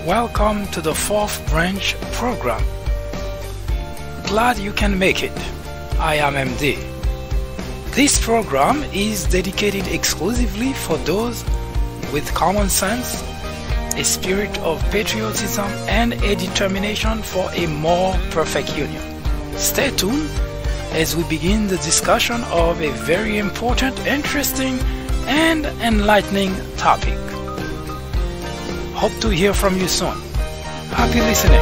Welcome to the Fourth Branch program. Glad you can make it. I am MD. This program is dedicated exclusively for those with common sense, a spirit of patriotism, and a determination for a more perfect union. Stay tuned as we begin the discussion of a very important, interesting, and enlightening topic. Hope to hear from you soon. Happy listening.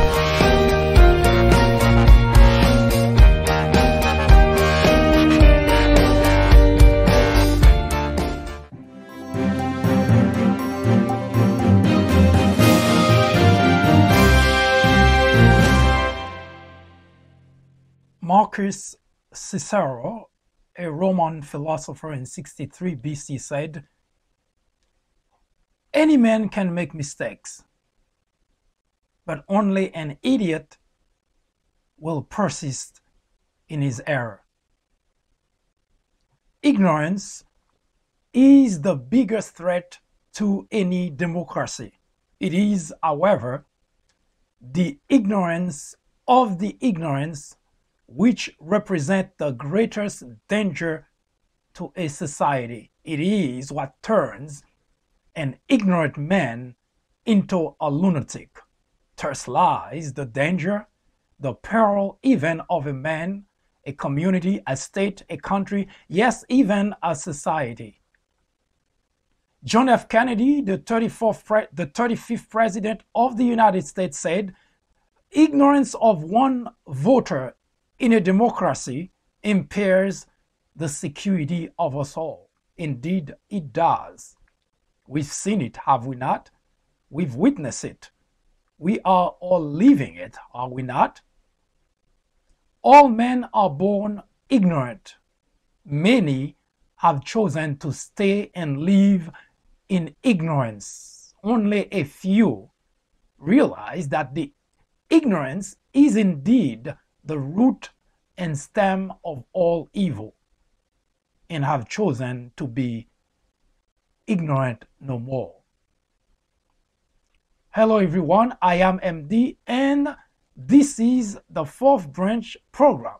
Marcus Cicero, a Roman philosopher in 63 BC, said, "Any man can make mistakes, but only an idiot will persist in his error." Ignorance is the biggest threat to any democracy. It is, however, the ignorance of the ignorance which represent the greatest danger to a society. It is what turns an ignorant man into a lunatic. Thus lies the danger, the peril even of a man, a community, a state, a country, yes, even a society. John F. Kennedy, the 35th President of the United States, said, "Ignorance of one voter in a democracy impairs the security of us all." Indeed, it does. We've seen it, have we not? We've witnessed it. We are all living it, are we not? All men are born ignorant. Many have chosen to stay and live in ignorance. Only a few realize that the ignorance is indeed the root and stem of all evil, and have chosen to be ignorant no more. Hello everyone, I am MD and this is the Fourth Branch program.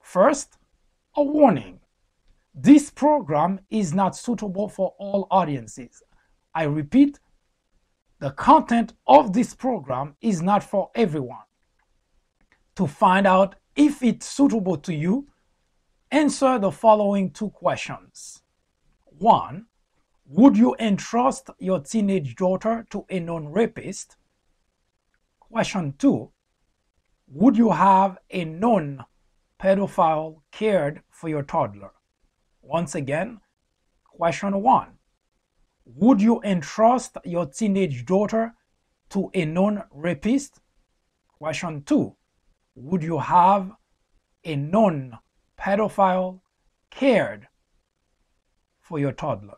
First, a warning. This program is not suitable for all audiences. I repeat, the content of this program is not for everyone. To find out if it's suitable to you, answer the following two questions. 1. Would you entrust your teenage daughter to a known rapist? Question 2. Would you have a known pedophile cared for your toddler? Once again, question 1. Would you entrust your teenage daughter to a known rapist? Question 2. Would you have a known pedophile cared for your toddler?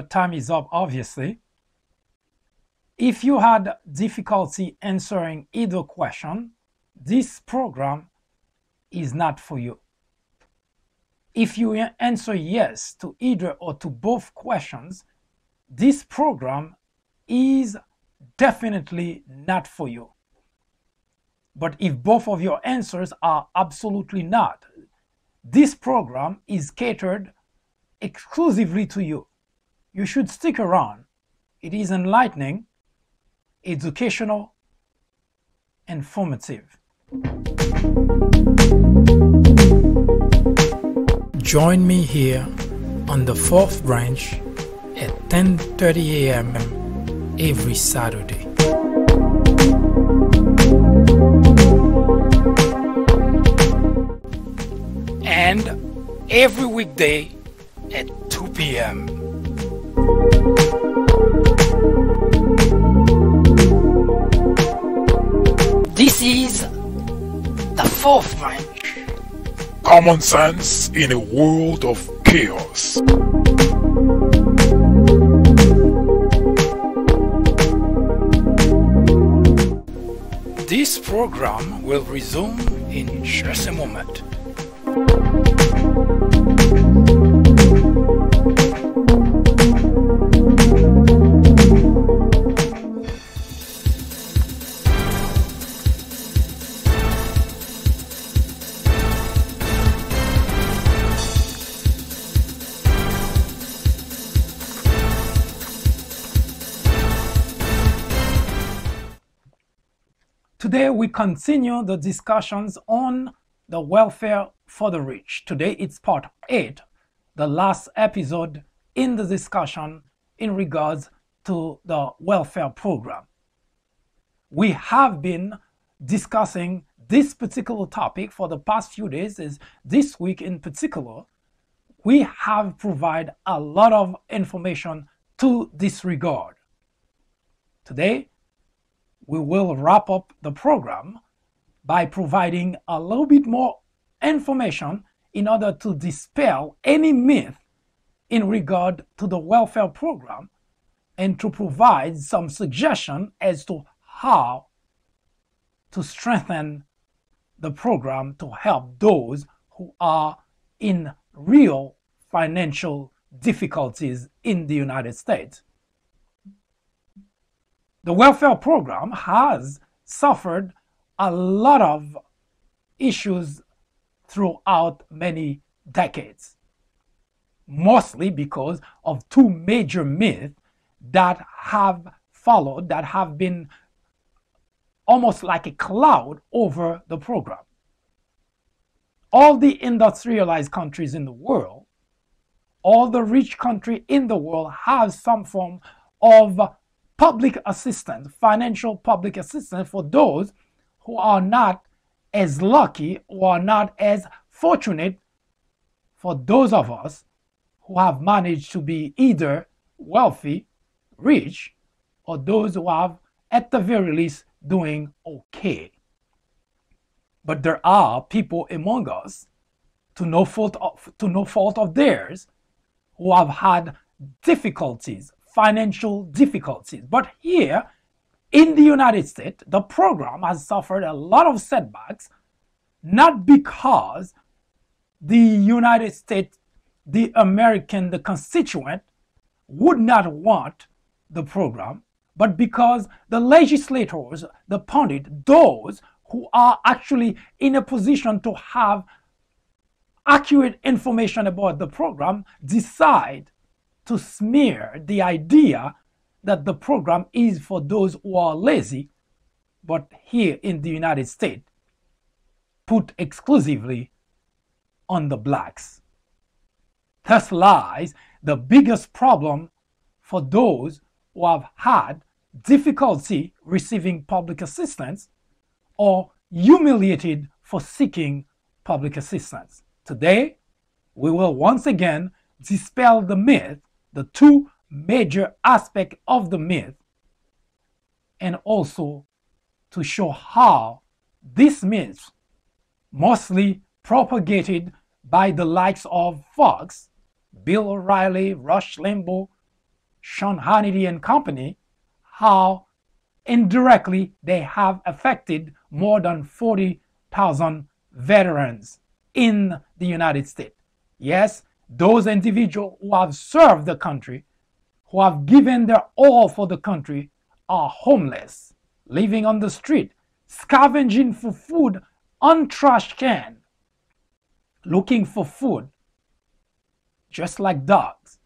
your time is up, obviously. If you had difficulty answering either question, this program is not for you. If you answer yes to either or to both questions, this program is definitely not for you. But if both of your answers are absolutely not, this program is catered exclusively to you. You should stick around. It is enlightening, educational, informative. Join me here on the fourth branch at 10:30 a.m. every Saturday. And every weekday at 2 p.m. This is the fourth branch. Common sense in a world of chaos. This program will resume in just a moment. Today we continue the discussions on the welfare for the rich. Today it's part 8, the last episode in the discussion in regards to the welfare program. We have been discussing this particular topic for the past few days. This week in particular, we have provided a lot of information to this regard. Today, we will wrap up the program by providing a little bit more information in order to dispel any myth in regard to the welfare program and to provide some suggestion as to how to strengthen the program to help those who are in real financial difficulties in the United States. The welfare program has suffered a lot of issues throughout many decades, mostly because of two major myths that have followed, that have been almost like a cloud over the program. All the industrialized countries in the world, all the rich countries in the world have some form of public assistance, financial public assistance for those who are not as lucky or are not as fortunate, for those of us who have managed to be either wealthy, rich, or those who have at the very least doing okay. But there are people among us, to no fault of theirs, who have had difficulties, financial difficulties. But here in the United States, the program has suffered a lot of setbacks, not because the United States, the American, the constituent would not want the program, but because the legislators, the pundit, those who are actually in a position to have accurate information about the program, decide to smear the idea that the program is for those who are lazy, but here in the United States, put exclusively on the blacks. Thus lies the biggest problem for those who have had difficulty receiving public assistance or humiliated for seeking public assistance. Today, we will once again dispel the myth, the two major aspects of the myth, and also to show how these myths, mostly propagated by the likes of Fox, Bill O'Reilly, Rush Limbaugh, Sean Hannity and company, how indirectly they have affected more than 40,000 veterans in the United States. Yes, those individuals who have served the country, who have given their all for the country, are homeless, living on the street, scavenging for food on trash can, looking for food, just like dogs.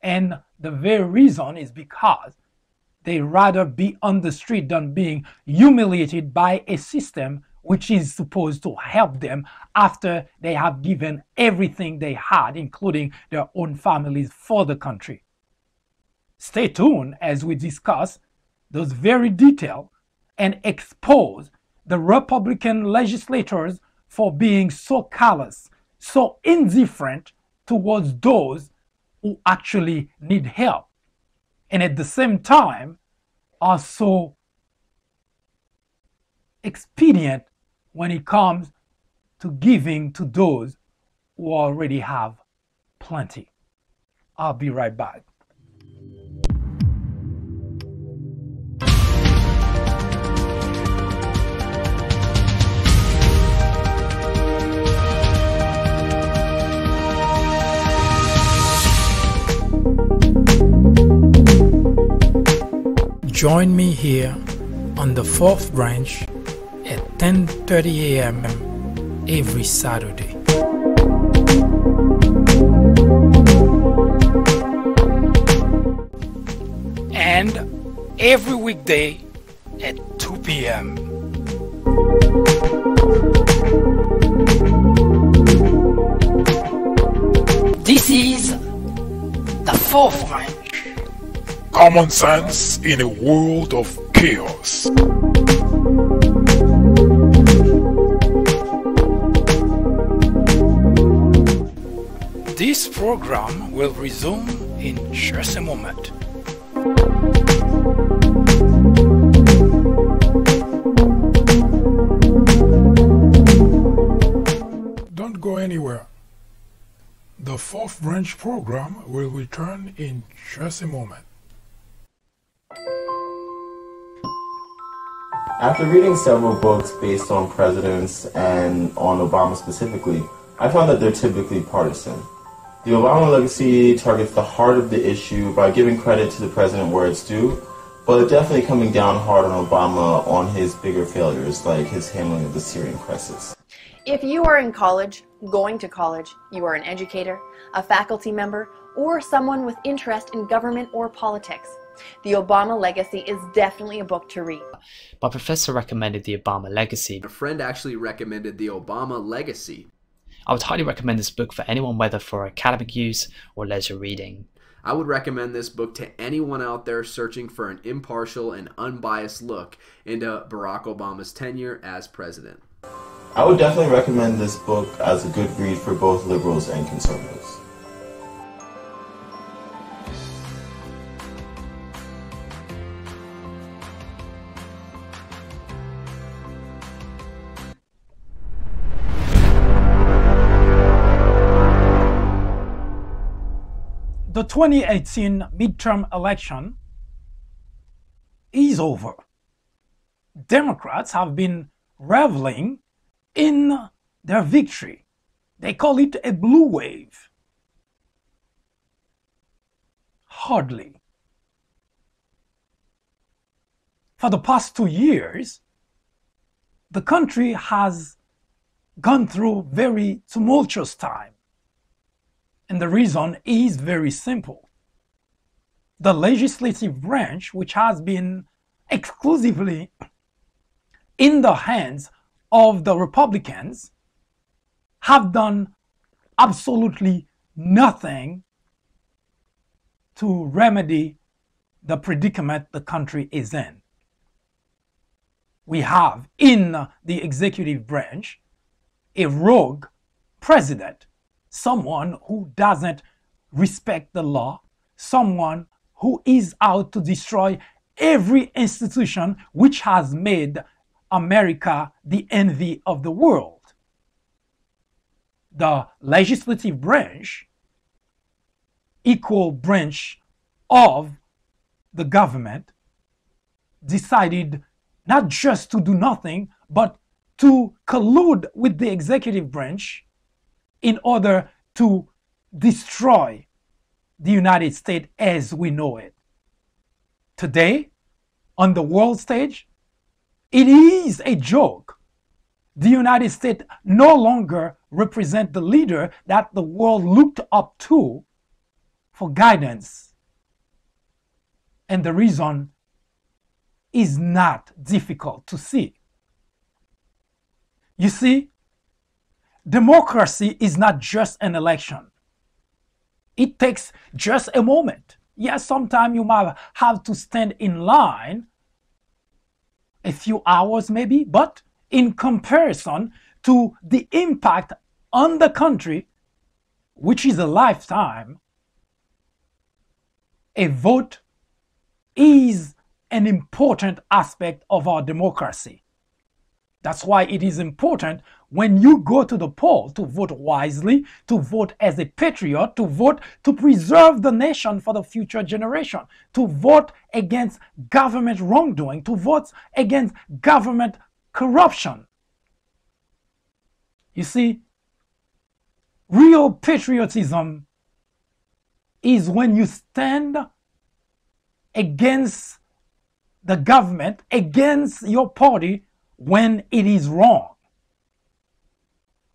And the very reason is because they rather be on the street than being humiliated by a system which is supposed to help them after they have given everything they had, including their own families, for the country. Stay tuned as we discuss those very details and expose the Republican legislators for being so callous, so indifferent towards those who actually need help, and at the same time are so expedient when it comes to giving to those who already have plenty. I'll be right back. Join me here on the Fourth Branch at 10:30 a.m. every Saturday. And every weekday at 2 p.m. This is the Fourth Branch. Common sense in a world of chaos. This program will resume in just a moment. Don't go anywhere. The Fourth Branch program will return in just a moment. After reading several books based on presidents and on Obama specifically, I found that they're typically partisan. The Obama legacy targets the heart of the issue by giving credit to the president where it's due, but definitely coming down hard on Obama on his bigger failures, like his handling of the Syrian crisis. If you are in college, going to college, you are an educator, a faculty member, or someone with interest in government or politics, The Obama Legacy is definitely a book to read. My professor recommended The Obama Legacy. A friend actually recommended The Obama Legacy. I would highly recommend this book for anyone, whether for academic use or leisure reading. I would recommend this book to anyone out there searching for an impartial and unbiased look into Barack Obama's tenure as president. I would definitely recommend this book as a good read for both liberals and conservatives. The 2018 midterm election is over. Democrats have been reveling in their victory. They call it a blue wave. Hardly. For the past 2 years, the country has gone through very tumultuous time. And the reason is very simple. The legislative branch, which has been exclusively in the hands of the Republicans, have done absolutely nothing to remedy the predicament the country is in. We have in the executive branch a rogue president, someone who doesn't respect the law, someone who is out to destroy every institution which has made America the envy of the world. The legislative branch, equal branch of the government decided not just to do nothing, but to collude with the executive branch in order to destroy the United States as we know it. Today, on the world stage, it is a joke. The United States no longer represents the leader that the world looked up to for guidance. And the reason is not difficult to see. You see, democracy is not just an election. It takes just a moment. Yes, sometimes you might have to stand in line a few hours maybe, but in comparison to the impact on the country, which is a lifetime, a vote is an important aspect of our democracy. That's why it is important when you go to the poll to vote wisely, to vote as a patriot, to vote to preserve the nation for the future generation, to vote against government wrongdoing, to vote against government corruption. You see, real patriotism is when you stand against the government, against your party when it is wrong.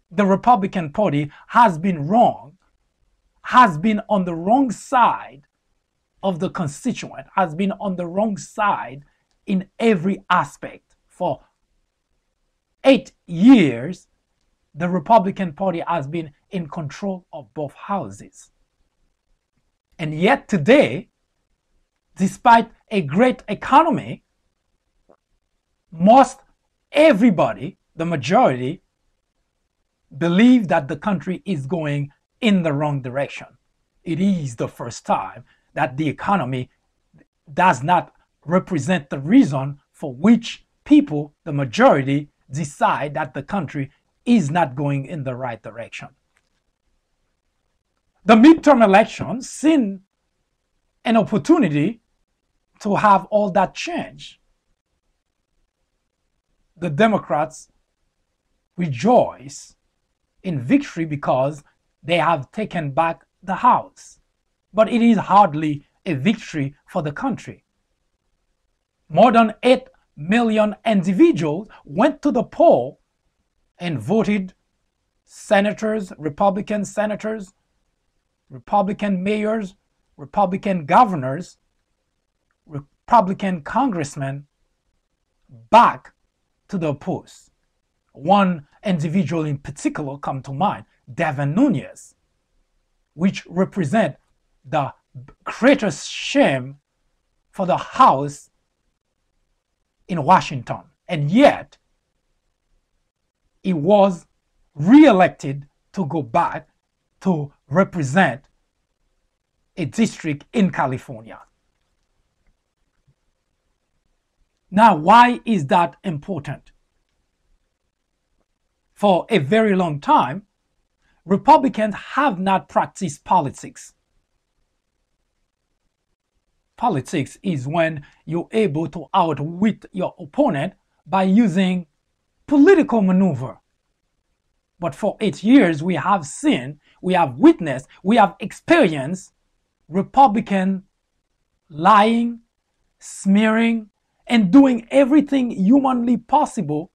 The Republican Party has been wrong, has been on the wrong side of the constituent, has been on the wrong side in every aspect. For 8 years, the Republican Party has been in control of both houses. And yet today, despite a great economy, most everybody, the majority, believe that the country is going in the wrong direction. It is the first time that the economy does not represent the reason for which people, the majority, decide that the country is not going in the right direction. The midterm elections seem an opportunity to have all that change. The Democrats rejoice in victory because they have taken back the House. But it is hardly a victory for the country. More than 8 million individuals went to the poll and voted senators, Republican mayors, Republican governors, Republican congressmen back to the polls. One individual in particular come to mind, Devin Nunes, which represent the greatest shame for the House in Washington. And yet, he was re-elected to go back to represent a district in California. Now, why is that important? For a very long time, Republicans have not practiced politics. Politics is when you're able to outwit your opponent by using political maneuver. But for 8 years, we have seen, we have witnessed, we have experienced Republicans lying, smearing, and doing everything humanly possible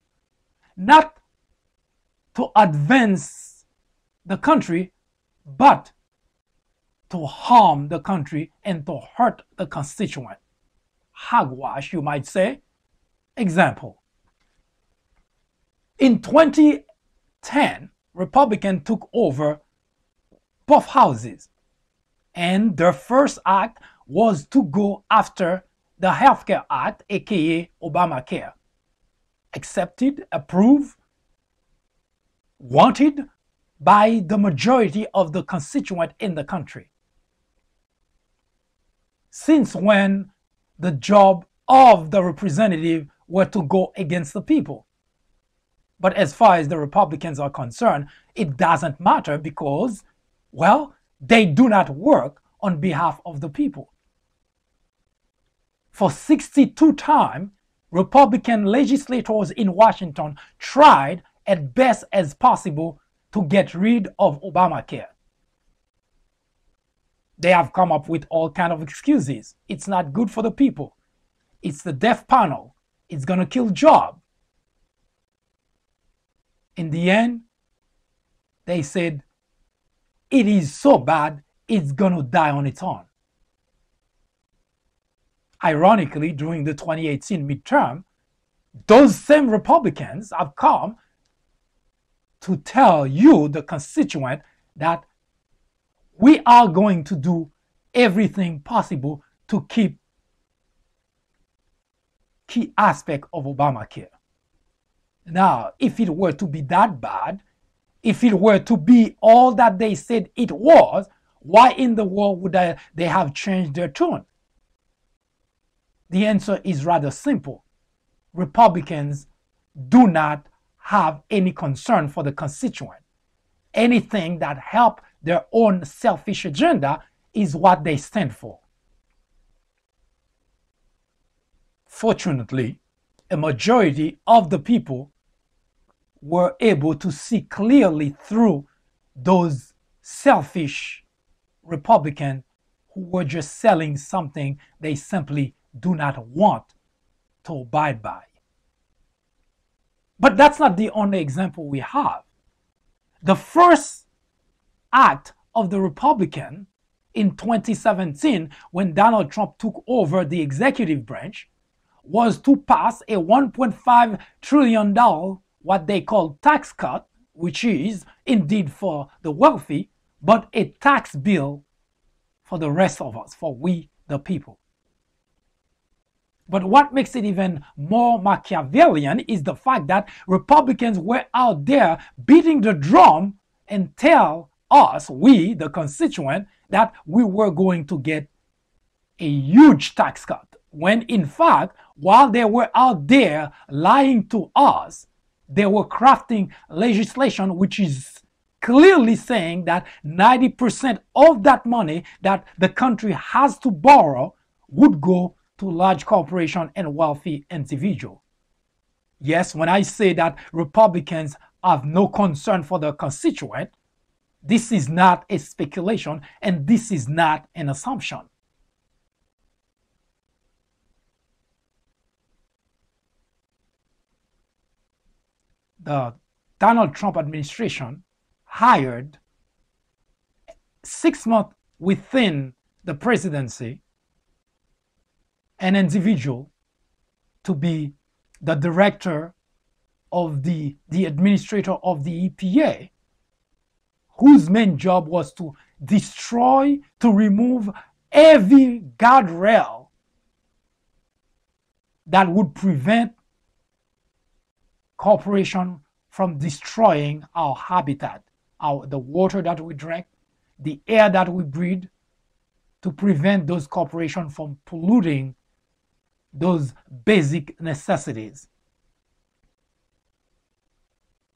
not to advance the country, but to harm the country and to hurt the constituent. Hogwash, you might say. Example. In 2010, Republicans took over both houses, and their first act was to go after the Healthcare Act, aka Obamacare. Accepted, approved, wanted by the majority of the constituent in the country. Since when the job of the representative were to go against the people? But as far as the Republicans are concerned, it doesn't matter because, well, they do not work on behalf of the people. For 62 times, Republican legislators in Washington tried as best as possible to get rid of Obamacare. They have come up with all kinds of excuses. It's not good for the people. It's the death panel. It's going to kill jobs. In the end, they said, it is so bad, it's going to die on its own. Ironically, during the 2018 midterm, those same Republicans have come to tell you, the constituent, that we are going to do everything possible to keep key aspect of Obamacare. Now, if it were to be that bad, if it were to be all that they said it was, why in the world would they have changed their tune? The answer is rather simple. Republicans do not have any concern for the constituent. Anything that helps their own selfish agenda is what they stand for. Fortunately, a majority of the people were able to see clearly through those selfish Republicans who were just selling something they simply do not want to abide by. But that's not the only example we have. The first act of the Republican in 2017, when Donald Trump took over the executive branch, was to pass a $1.5 trillion, what they call tax cut, which is indeed for the wealthy, but a tax bill for the rest of us, for we the people. But what makes it even more Machiavellian is the fact that Republicans were out there beating the drum and tell us, we the constituent, that we were going to get a huge tax cut. When in fact, while they were out there lying to us, they were crafting legislation which is clearly saying that 90% of that money that the country has to borrow would go to large corporations and wealthy individuals. Yes, when I say that Republicans have no concern for the constituent, this is not a speculation and this is not an assumption. The Donald Trump administration hired 6 months within the presidency an individual to be the director of the administrator of the EPA, whose main job was to destroy, to remove every guardrail that would prevent corporations from destroying our habitat, the water that we drink, the air that we breathe, to prevent those corporations from polluting those basic necessities.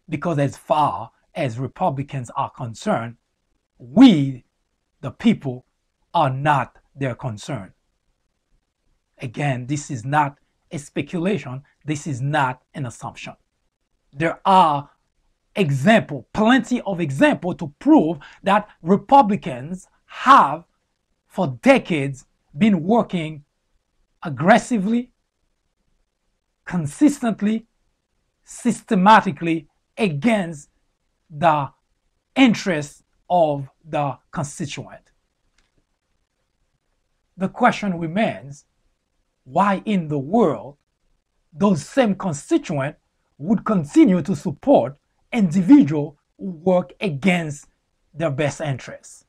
Because as far as Republicans are concerned, we, the people, are not their concern. Again, this is not a speculation. This is not an assumption. There are examples, plenty of examples to prove that Republicans have for decades been working aggressively, consistently, systematically against the interests of the constituent. The question remains, why in the world those same constituents would continue to support individuals who work against their best interests?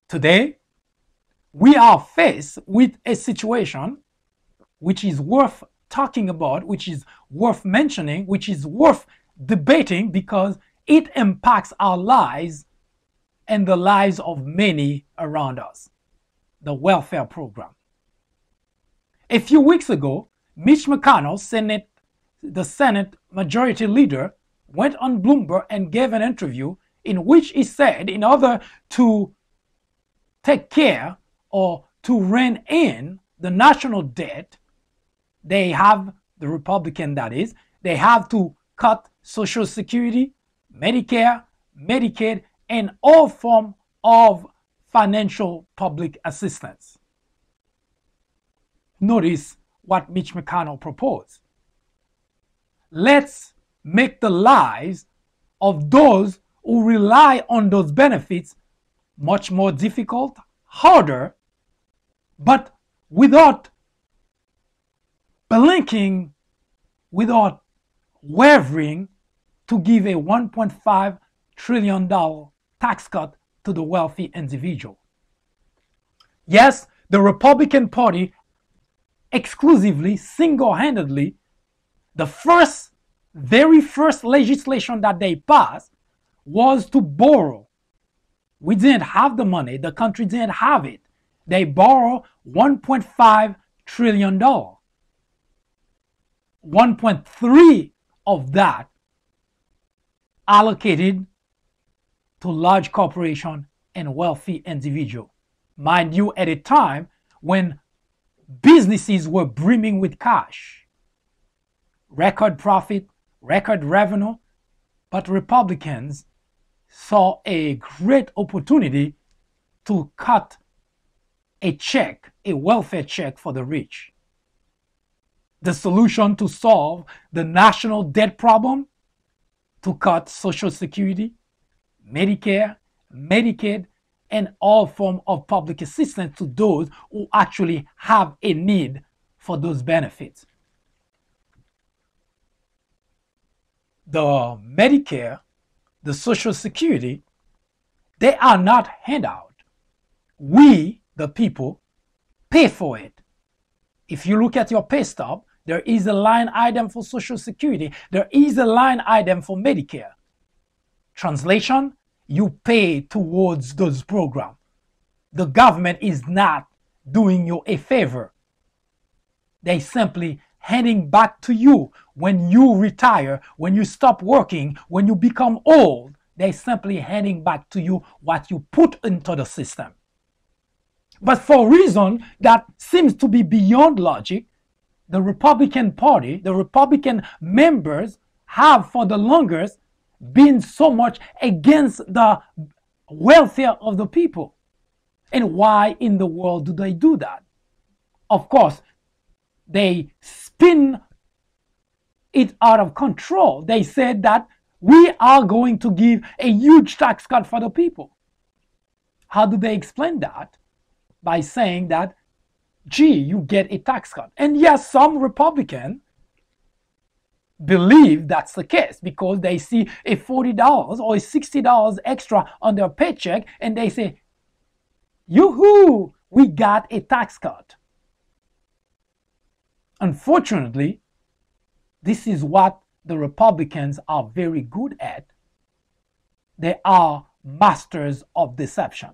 Today, we are faced with a situation which is worth talking about, which is worth mentioning, which is worth debating because it impacts our lives and the lives of many around us. The welfare program. A few weeks ago, Mitch McConnell, the Senate Majority Leader, went on Bloomberg and gave an interview in which he said in order to take care or to rein in the national debt, they have, the Republican that is, they have to cut Social Security, Medicare, Medicaid, and all forms of financial public assistance. Notice what Mitch McConnell proposed. Let's make the lives of those who rely on those benefits much more difficult, harder, but without blinking, without wavering, to give a $1.5 trillion tax cut to the wealthy individual. Yes, the Republican Party exclusively, single-handedly, the very first legislation that they passed was to borrow. We didn't have the money. The country didn't have it. They borrowed $1.5 trillion. 1.3 of that allocated to large corporation and wealthy individual. Mind you, at a time when businesses were brimming with cash, record profit, record revenue, but Republicans saw a great opportunity to cut a check, a welfare check for the rich. The solution to solve the national debt problem, to cut Social Security, Medicare, Medicaid, and all forms of public assistance to those who actually have a need for those benefits. The Medicare, the Social Security, they are not handout. We, the people, pay for it. If you look at your pay stub, there is a line item for Social Security. There is a line item for Medicare. Translation, you pay towards those programs. The government is not doing you a favor. They simply handing back to you when you retire, when you stop working, when you become old. They simply handing back to you what you put into the system. But for a reason that seems to be beyond logic, the Republican Party, the Republican members have for the longest been so much against the welfare of the people. And why in the world do they do that? Of course, they spin it out of control. They said that we are going to give a huge tax cut for the people. How do they explain that? By saying that, gee, you get a tax cut. And yes, some Republicans believe that's the case because they see a $40 or a $60 extra on their paycheck and they say, yoo-hoo, we got a tax cut. Unfortunately, this is what the Republicans are very good at. They are masters of deception.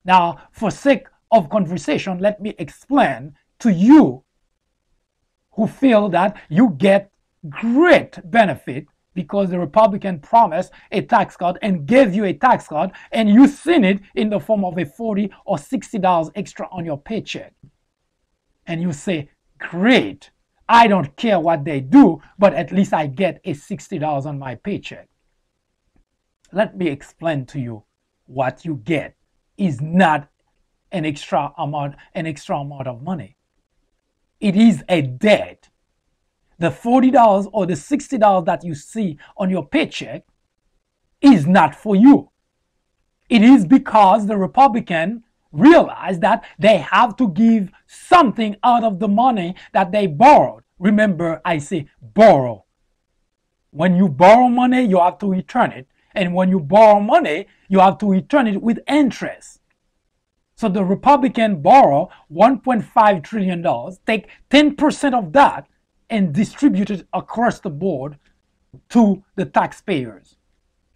Now, for sake of conversation, let me explain to you who feel that you get great benefit because the Republican promised a tax cut and gave you a tax cut and you seen it in the form of a $40 or $60 extra on your paycheck. And you say, great, I don't care what they do, but at least I get a $60 on my paycheck. Let me explain to you what you get is not an extra amount of money. It is a debt. The $40 or the $60 that you see on your paycheck is not for you. It is because the Republican realized that they have to give something out of the money that they borrowed. Remember, I say borrow. When you borrow money, you have to return it. And when you borrow money, you have to return it with interest. So the Republican borrow $1.5 trillion, take 10% of that and distribute it across the board to the taxpayers.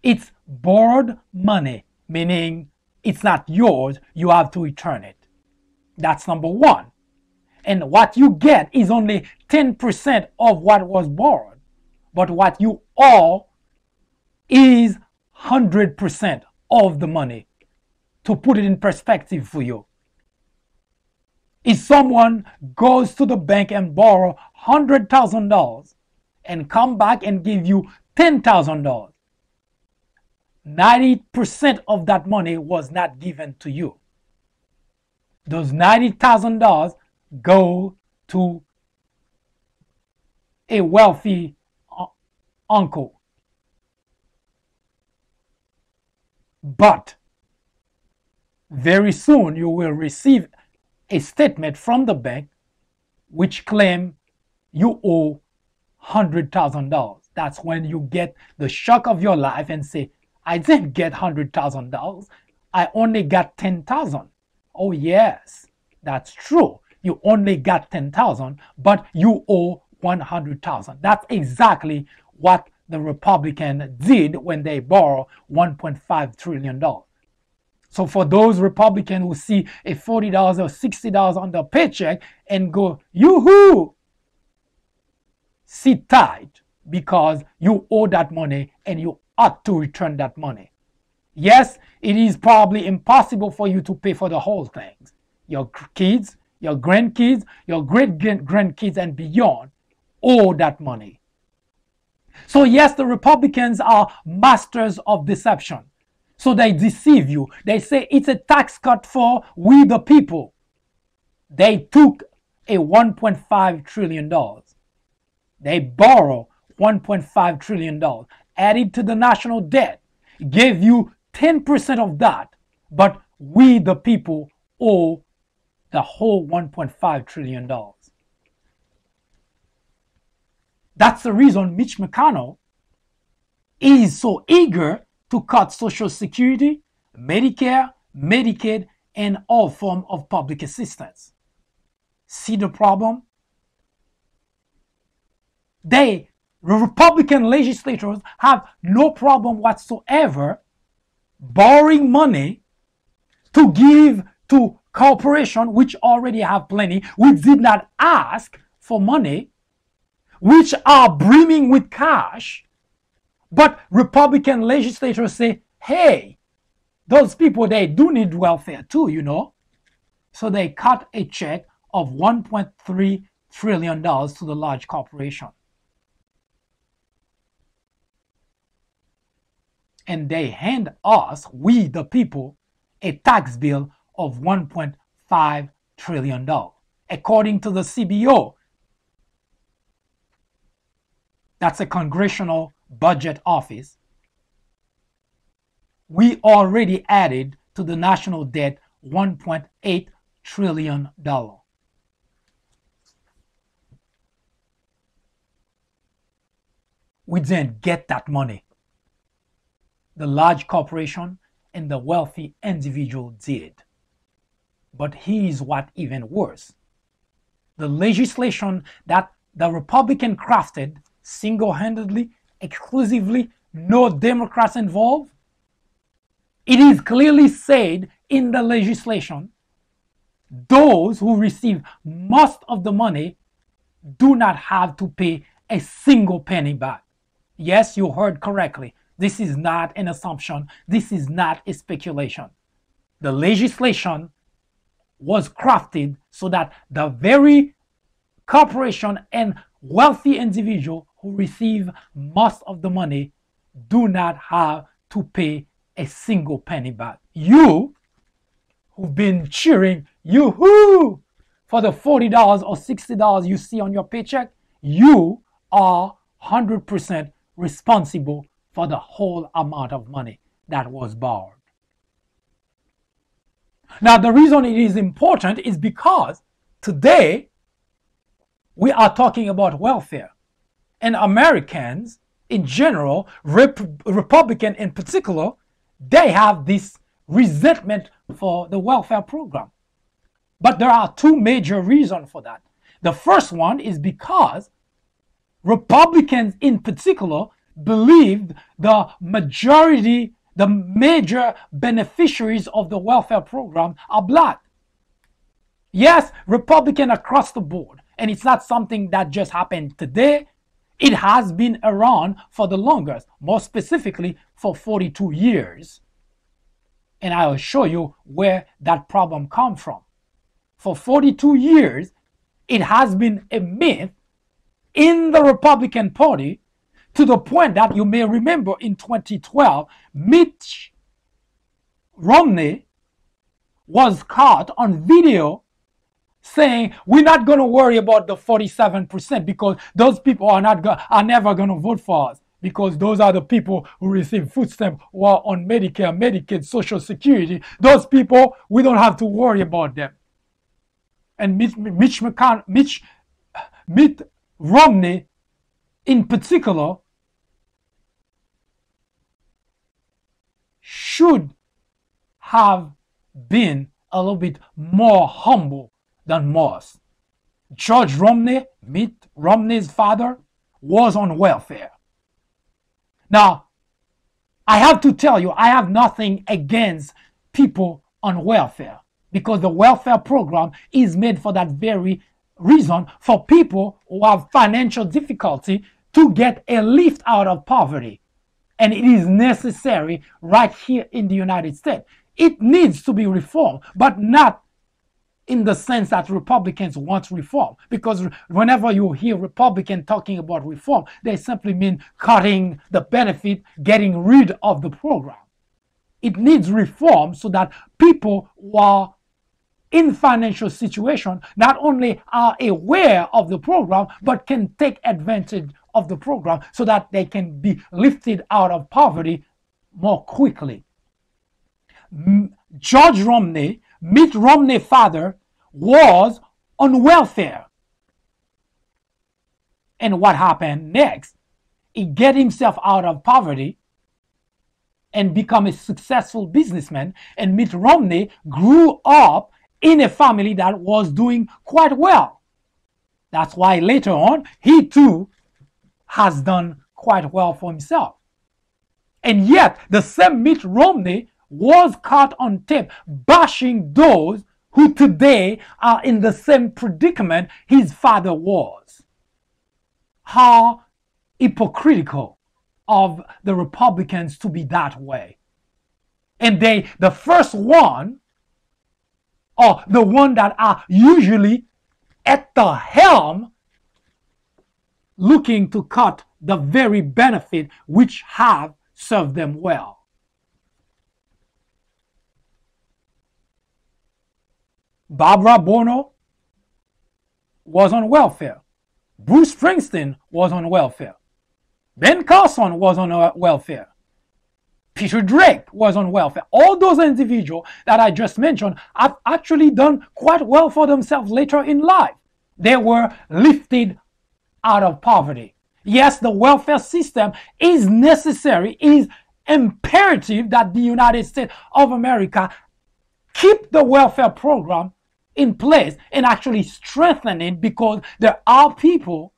It's borrowed money, meaning it's not yours, you have to return it. That's number one. And what you get is only 10% of what was borrowed. But what you owe is 100% of the money. To put it in perspective for you, If someone goes to the bank and borrow $100,000 and come back and give you $10,000, 90% of that money was not given to you. Those $90,000 go to a wealthy uncle. But very soon you will receive a statement from the bank which claim you owe $100,000. That's when you get the shock of your life and say, I didn't get $100,000. I only got $10,000. Oh yes, that's true. You only got $10,000, but you owe $100,000. That's exactly what the Republican did when they borrowed $1.5 trillion. So for those Republicans who see a $40 or $60 on their paycheck and go, yoo-hoo, sit tight, because you owe that money and you ought to return that money. Yes, it is probably impossible for you to pay for the whole thing. Your kids, your grandkids, your great-grandkids and beyond owe that money. So yes, the Republicans are masters of deception. So they deceive you. They say it's a tax cut for we the people. They took a $1.5 trillion. They borrow $1.5 trillion, added to the national debt, gave you 10% of that, but we the people owe the whole $1.5 trillion. That's the reason Mitch McConnell is so eager to cut Social Security, Medicare, Medicaid, and all forms of public assistance. See the problem? The Republican legislators have no problem whatsoever borrowing money to give to corporations which already have plenty, which did not ask for money, which are brimming with cash. But Republican legislators say, hey, those people, they do need welfare too, you know. So they cut a check of $1.3 trillion to the large corporation. And they hand us, we the people, a tax bill of $1.5 trillion. According to the CBO, that's a Congressional Budget Office, we already added to the national debt $1.8 trillion. We didn't get that money. The large corporation and the wealthy individual did. But here's what even worse. The legislation that the Republican crafted single-handedly, exclusively, no Democrats involved, it is clearly said in the legislation, those who receive most of the money do not have to pay a single penny back. Yes, you heard correctly. This is not an assumption. This is not a speculation. The legislation was crafted so that the very corporation and wealthy individual who receive most of the money do not have to pay a single penny back. You, who've been cheering, yoo-hoo, for the $40 or $60 you see on your paycheck, you are 100% responsible for the whole amount of money that was borrowed. Now, the reason it is important is because today we are talking about welfare. And Americans in general, Republican in particular, they have this resentment for the welfare program. But there are two major reasons for that. The first one is because Republicans in particular believed the major beneficiaries of the welfare program are black. Yes, Republican across the board. And it's not something that just happened today. It has been around for the longest, more specifically for 42 years. And I'll show you where that problem comes from. for 42 years, it has been a myth in the Republican Party, to the point that you may remember in 2012, Mitt Romney was caught on video saying, we're not going to worry about the 47% because those people are never going to vote for us, because those are the people who receive food stamps who are on Medicare, Medicaid, Social Security. Those people, we don't have to worry about them. And Mitt Romney in particular should have been a little bit more humble than most. George Romney, Mitt Romney's father, was on welfare. Now, I have to tell you, I have nothing against people on welfare, because the welfare program is made for that very reason, for people who have financial difficulty to get a lift out of poverty. And it is necessary right here in the United States. It needs to be reformed, but not in the sense that Republicans want reform. Because whenever you hear Republicans talking about reform, they simply mean cutting the benefit, getting rid of the program. It needs reform so that people who are in financial situation not only are aware of the program, but can take advantage of the program so that they can be lifted out of poverty more quickly. George Romney, Mitt Romney's father, was on welfare. And what happened next? He got himself out of poverty and become a successful businessman. And Mitt Romney grew up in a family that was doing quite well. That's why later on, he too has done quite well for himself. And yet, the same Mitt Romney was caught on tape bashing those who today are in the same predicament his father was. How hypocritical of the Republicans to be that way. And the first one, or the one that are usually at the helm, looking to cut the very benefit which have served them well. Barbara Bono was on welfare. Bruce Springsteen was on welfare. Ben Carson was on welfare. Peter Drake was on welfare. All those individuals that I just mentioned have actually done quite well for themselves later in life. They were lifted out of poverty. Yes, the welfare system is necessary, is imperative that the United States of America keep the welfare program in place and actually strengthen it, because there are people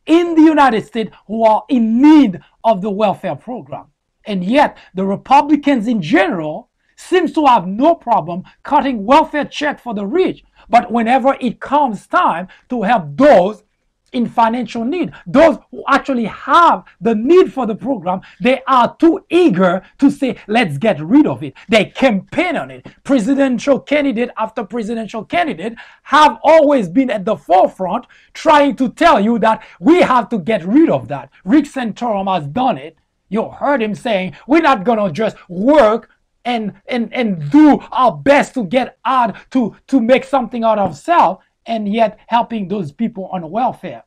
in the United States who are in need of the welfare program. And yet, the Republicans in general seems to have no problem cutting welfare checks for the rich. But whenever it comes time to help those in financial need, those who actually have the need for the program, they are too eager to say, let's get rid of it. They campaign on it. Presidential candidate after presidential candidate have always been at the forefront trying to tell you that we have to get rid of that. Rick Santorum has done it. You heard him saying, we're not going to just work and do our best to get out, to make something out of ourselves, and yet helping those people on welfare.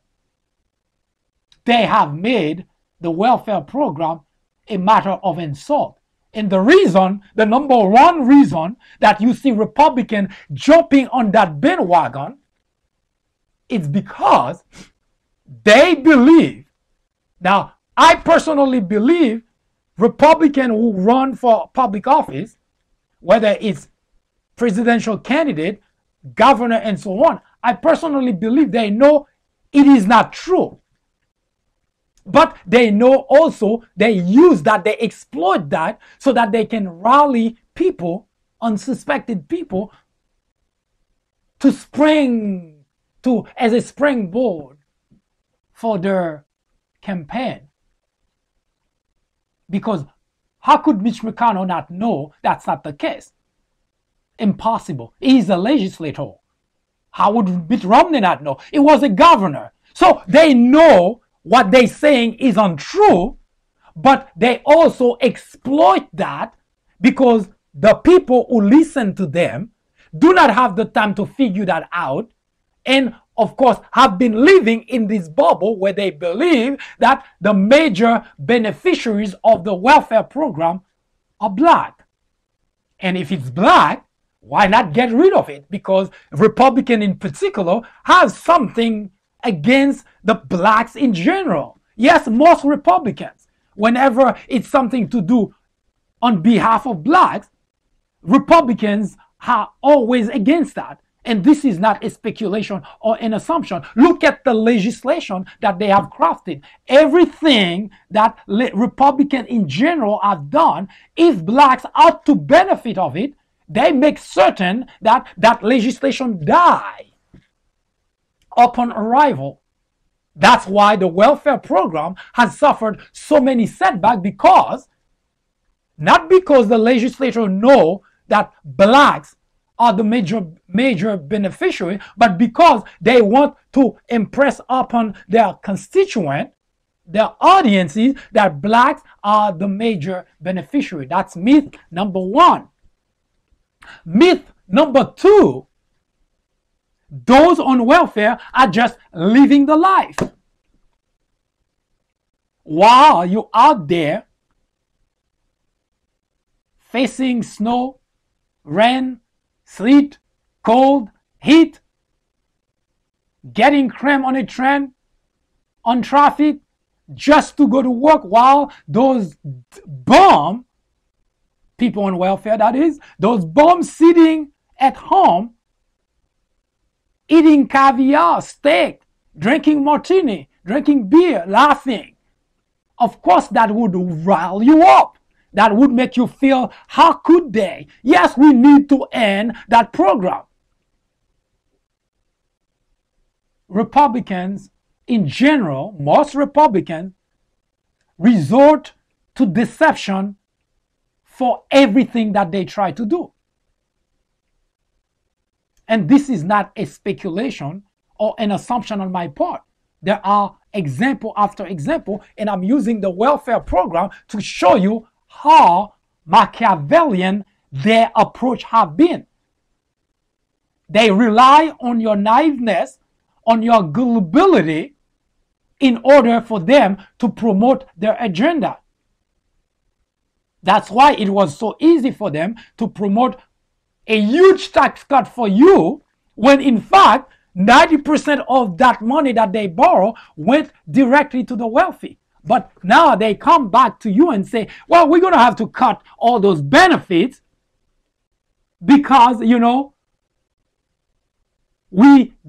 They have made the welfare program a matter of insult. And the number one reason that you see Republicans jumping on that bandwagon is because they believe. Now, I personally believe Republicans who run for public office, whether it's presidential candidate, governor, and so on, I personally believe they know it is not true. But they know also they use that, they exploit that so that they can rally people, unsuspected people, as a springboard for their campaign. Because how could Mitch McConnell not know that's not the case? Impossible. He's a legislator. How would Mitt Romney not know? It was a governor. So they know what they're saying is untrue, but they also exploit that because the people who listen to them do not have the time to figure that out, and of course have been living in this bubble where they believe that the major beneficiaries of the welfare program are black. And if it's black, why not get rid of it? Because Republicans in particular have something against the blacks in general. Yes, most Republicans, whenever it's something to do on behalf of blacks, Republicans are always against that. And this is not a speculation or an assumption. Look at the legislation that they have crafted. Everything that Republicans in general have done, if blacks are to benefit of it, they make certain that that legislation die upon arrival. That's why the welfare program has suffered so many setbacks, because not because the legislature know that blacks are the major beneficiary, but because they want to impress upon their constituent, their audiences, that blacks are the major beneficiary. That's myth number one. Myth number two, those on welfare are just living the life. While you're out there facing snow, rain, sleet, cold, heat, getting crammed on a train, on traffic, just to go to work, while those bum people on welfare, that is, those bums sitting at home, eating caviar, steak, drinking martini, drinking beer, laughing. Of course, that would rile you up. That would make you feel, how could they? Yes, we need to end that program. Republicans in general, most Republicans, resort to deception for everything that they try to do. And this is not a speculation or an assumption on my part. There are example after example, and I'm using the welfare program to show you how Machiavellian their approach have been. They rely on your naiveness, on your gullibility, in order for them to promote their agenda. That's why it was so easy for them to promote a huge tax cut for you, when in fact 90% of that money that they borrow went directly to the wealthy. But now they come back to you and say, well, we're going to have to cut all those benefits because, the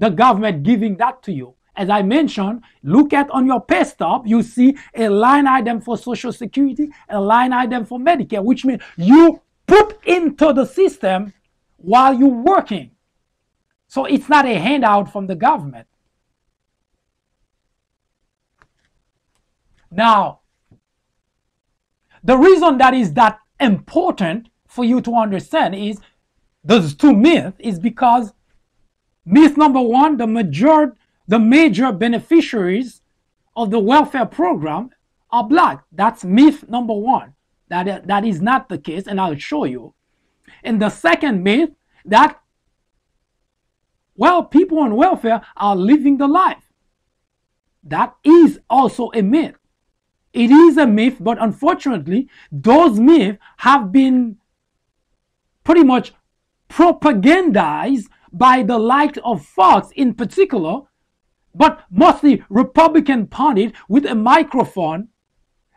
government giving that to you. As I mentioned, look at on your pay stub, you see a line item for Social Security, a line item for Medicare, which means you put into the system while you're working. So it's not a handout from the government. Now, the reason that is that important for you to understand is those two myths is because myth number one, the major beneficiaries of the welfare program are black. That's myth number one. That is not the case, and I'll show you. And the second myth, that, well, people on welfare are living the life. That is also a myth. It is a myth, but unfortunately, those myths have been pretty much propagandized by the likes of Fox in particular, but mostly Republican pundits with a microphone.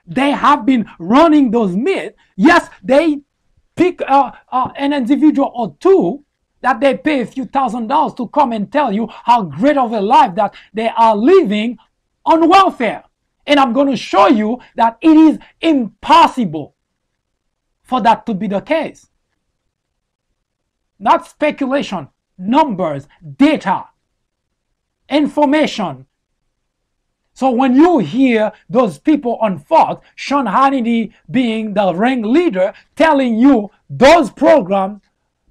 They have been running those myths. Yes, they pick an individual or two that they pay a few $1,000s to come and tell you how great of a life that they are living on welfare. And I'm going to show you that it is impossible for that to be the case. Not speculation, numbers, data, information. So when you hear those people on Fox, Sean Hannity being the ringleader, telling you those programs,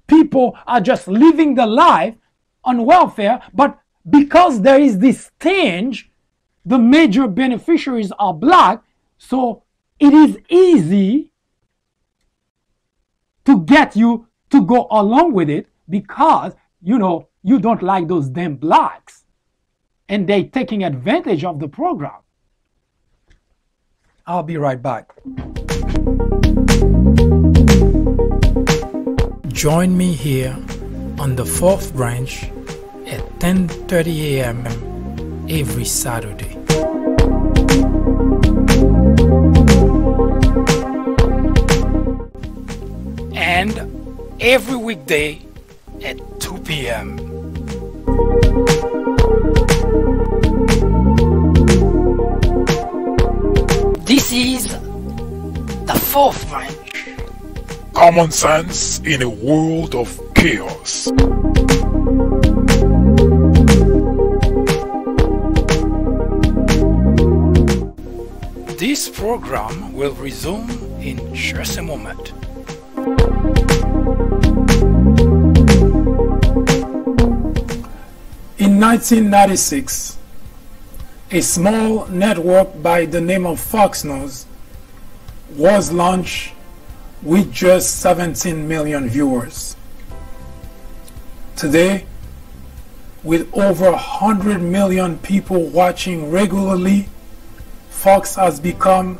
people are just living the life, on welfare, but because there is this tinge, the major beneficiaries are black, so it is easy to get you to go along with it because, you know, you don't like those damn blacks and they're taking advantage of the program. I'll be right back. Join me here on the 4th branch at 10:30 a.m. every Saturday. And every weekday at 2 p.m. This is the 4th branch. Common sense in a world of chaos. This program will resume in just a moment. In 1996, a small network by the name of Fox News was launched with just 17 million viewers. Today, with over 100 million people watching regularly, Fox has become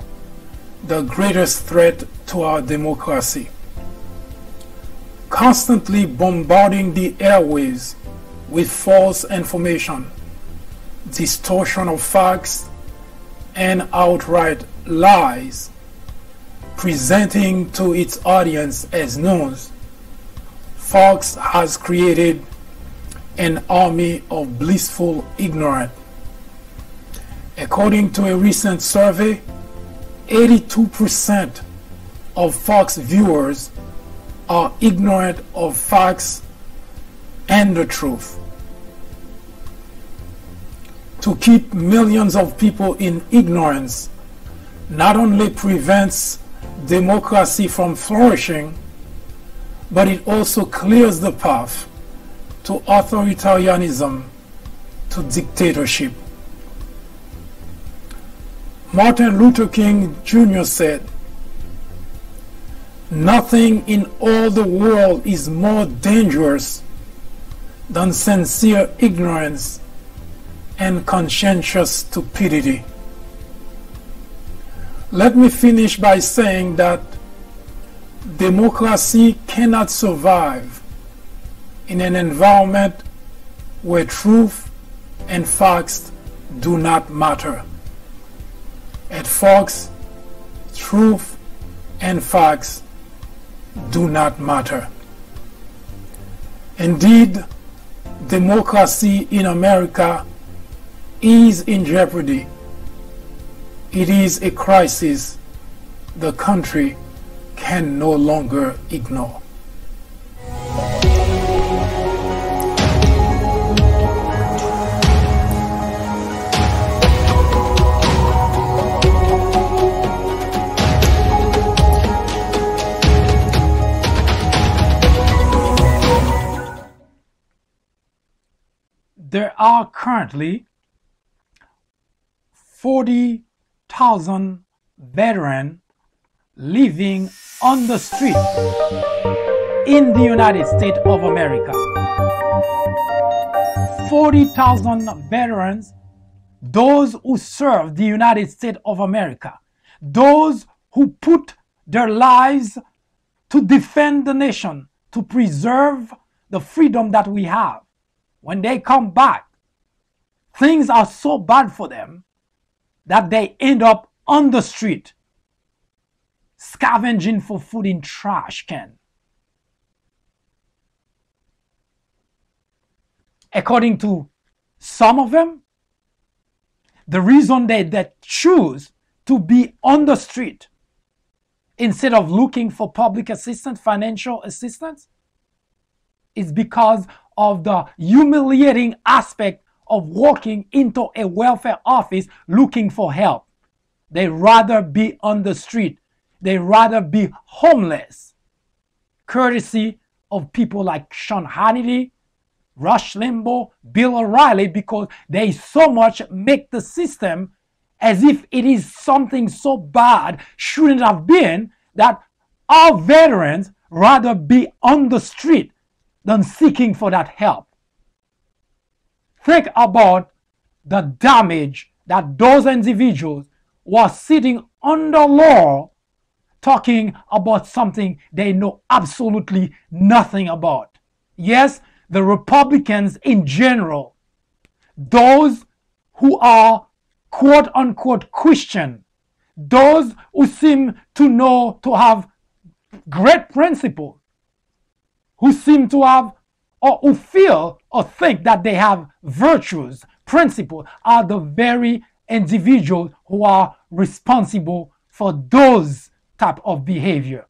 the greatest threat to our democracy, constantly bombarding the airwaves with false information, distortion of facts, and outright lies, presenting to its audience as news. Fox has created an army of blissful ignorance. According to a recent survey, 82% of Fox viewers are ignorant of facts and the truth. To keep millions of people in ignorance not only prevents democracy from flourishing, but it also clears the path to authoritarianism, to dictatorship. Martin Luther King Jr. said, "Nothing in all the world is more dangerous than sincere ignorance and conscientious stupidity." Let me finish by saying that democracy cannot survive in an environment where truth and facts do not matter. At Fox, truth and facts do not matter. Indeed, democracy in America is in jeopardy. It is a crisis the country can no longer ignore. There are currently 40,000 veterans living on the street in the United States of America. 40,000 veterans, those who serve the United States of America, those who put their lives to defend the nation, to preserve the freedom that we have. When they come back, things are so bad for them that they end up on the street, scavenging for food in trash cans. According to some of them, the reason they choose to be on the street instead of looking for public assistance, financial assistance, is because of the humiliating aspect of walking into a welfare office looking for help. They rather be on the street. They rather be homeless, courtesy of people like Sean Hannity, Rush Limbaugh, Bill O'Reilly, because they so much make the system as if it is something so bad, shouldn't have been, that our veterans rather be on the street than seeking for that help. Think about the damage that those individuals who are sitting under law talking about something they know absolutely nothing about. Yes, the Republicans in general, those who are quote unquote Christian, those who seem to have great principles, who seem to have or who feel or think that they have virtues, principles, are the very individuals who are responsible for those type of behavior.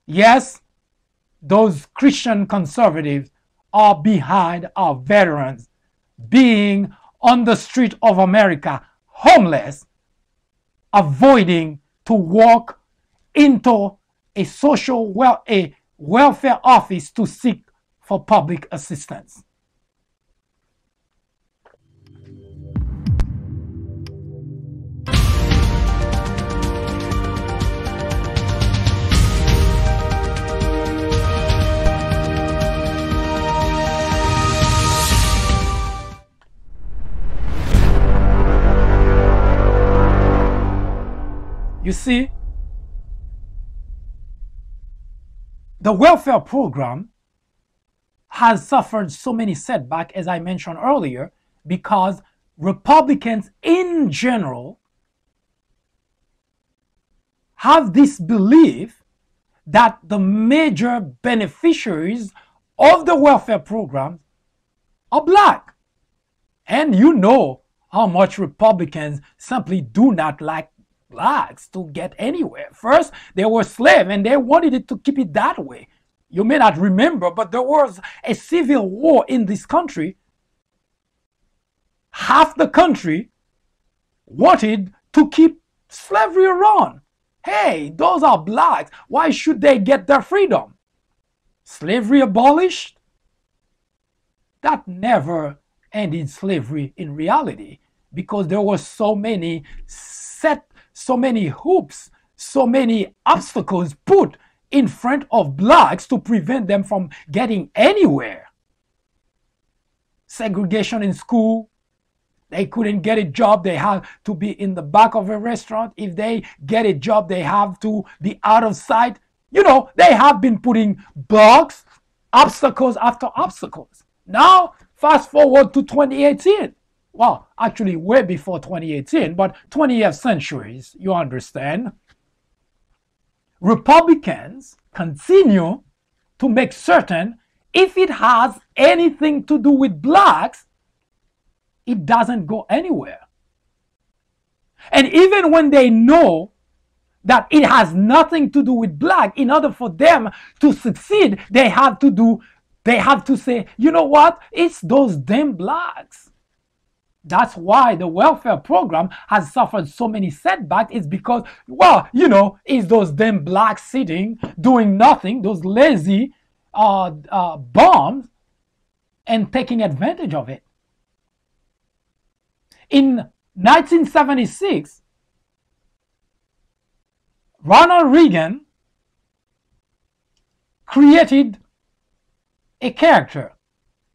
Yes, those Christian conservatives are behind our veterans being on the street of America, homeless, avoiding to walk into a welfare office to seek for public assistance. You see, the welfare program has suffered so many setbacks, as I mentioned earlier, because Republicans in general have this belief that the major beneficiaries of the welfare program are black. And you know how much Republicans simply do not like blacks to get anywhere. First, they were slaves and they wanted it to keep it that way. You may not remember, but there was a civil war in this country. Half the country wanted to keep slavery around. Hey, those are blacks. Why should they get their freedom? Slavery abolished? That never ended slavery in reality, because there were so many hoops, so many obstacles put in front of blacks to prevent them from getting anywhere. Segregation in school. They couldn't get a job. They had to be in the back of a restaurant. If they get a job, they have to be out of sight. You know, they have been putting blocks, obstacles after obstacles. Now, fast forward to 2018. Well, actually way before 2018, but 20th centuries, you understand. Republicans continue to make certain if it has anything to do with blacks, it doesn't go anywhere. And even when they know that it has nothing to do with black, in order for them to succeed, they have to say, you know what? It's those damn blacks. That's why the welfare program has suffered so many setbacks. It's because, well, you know, it's those damn blacks sitting, doing nothing, those lazy bums, and taking advantage of it. In 1976, Ronald Reagan created a character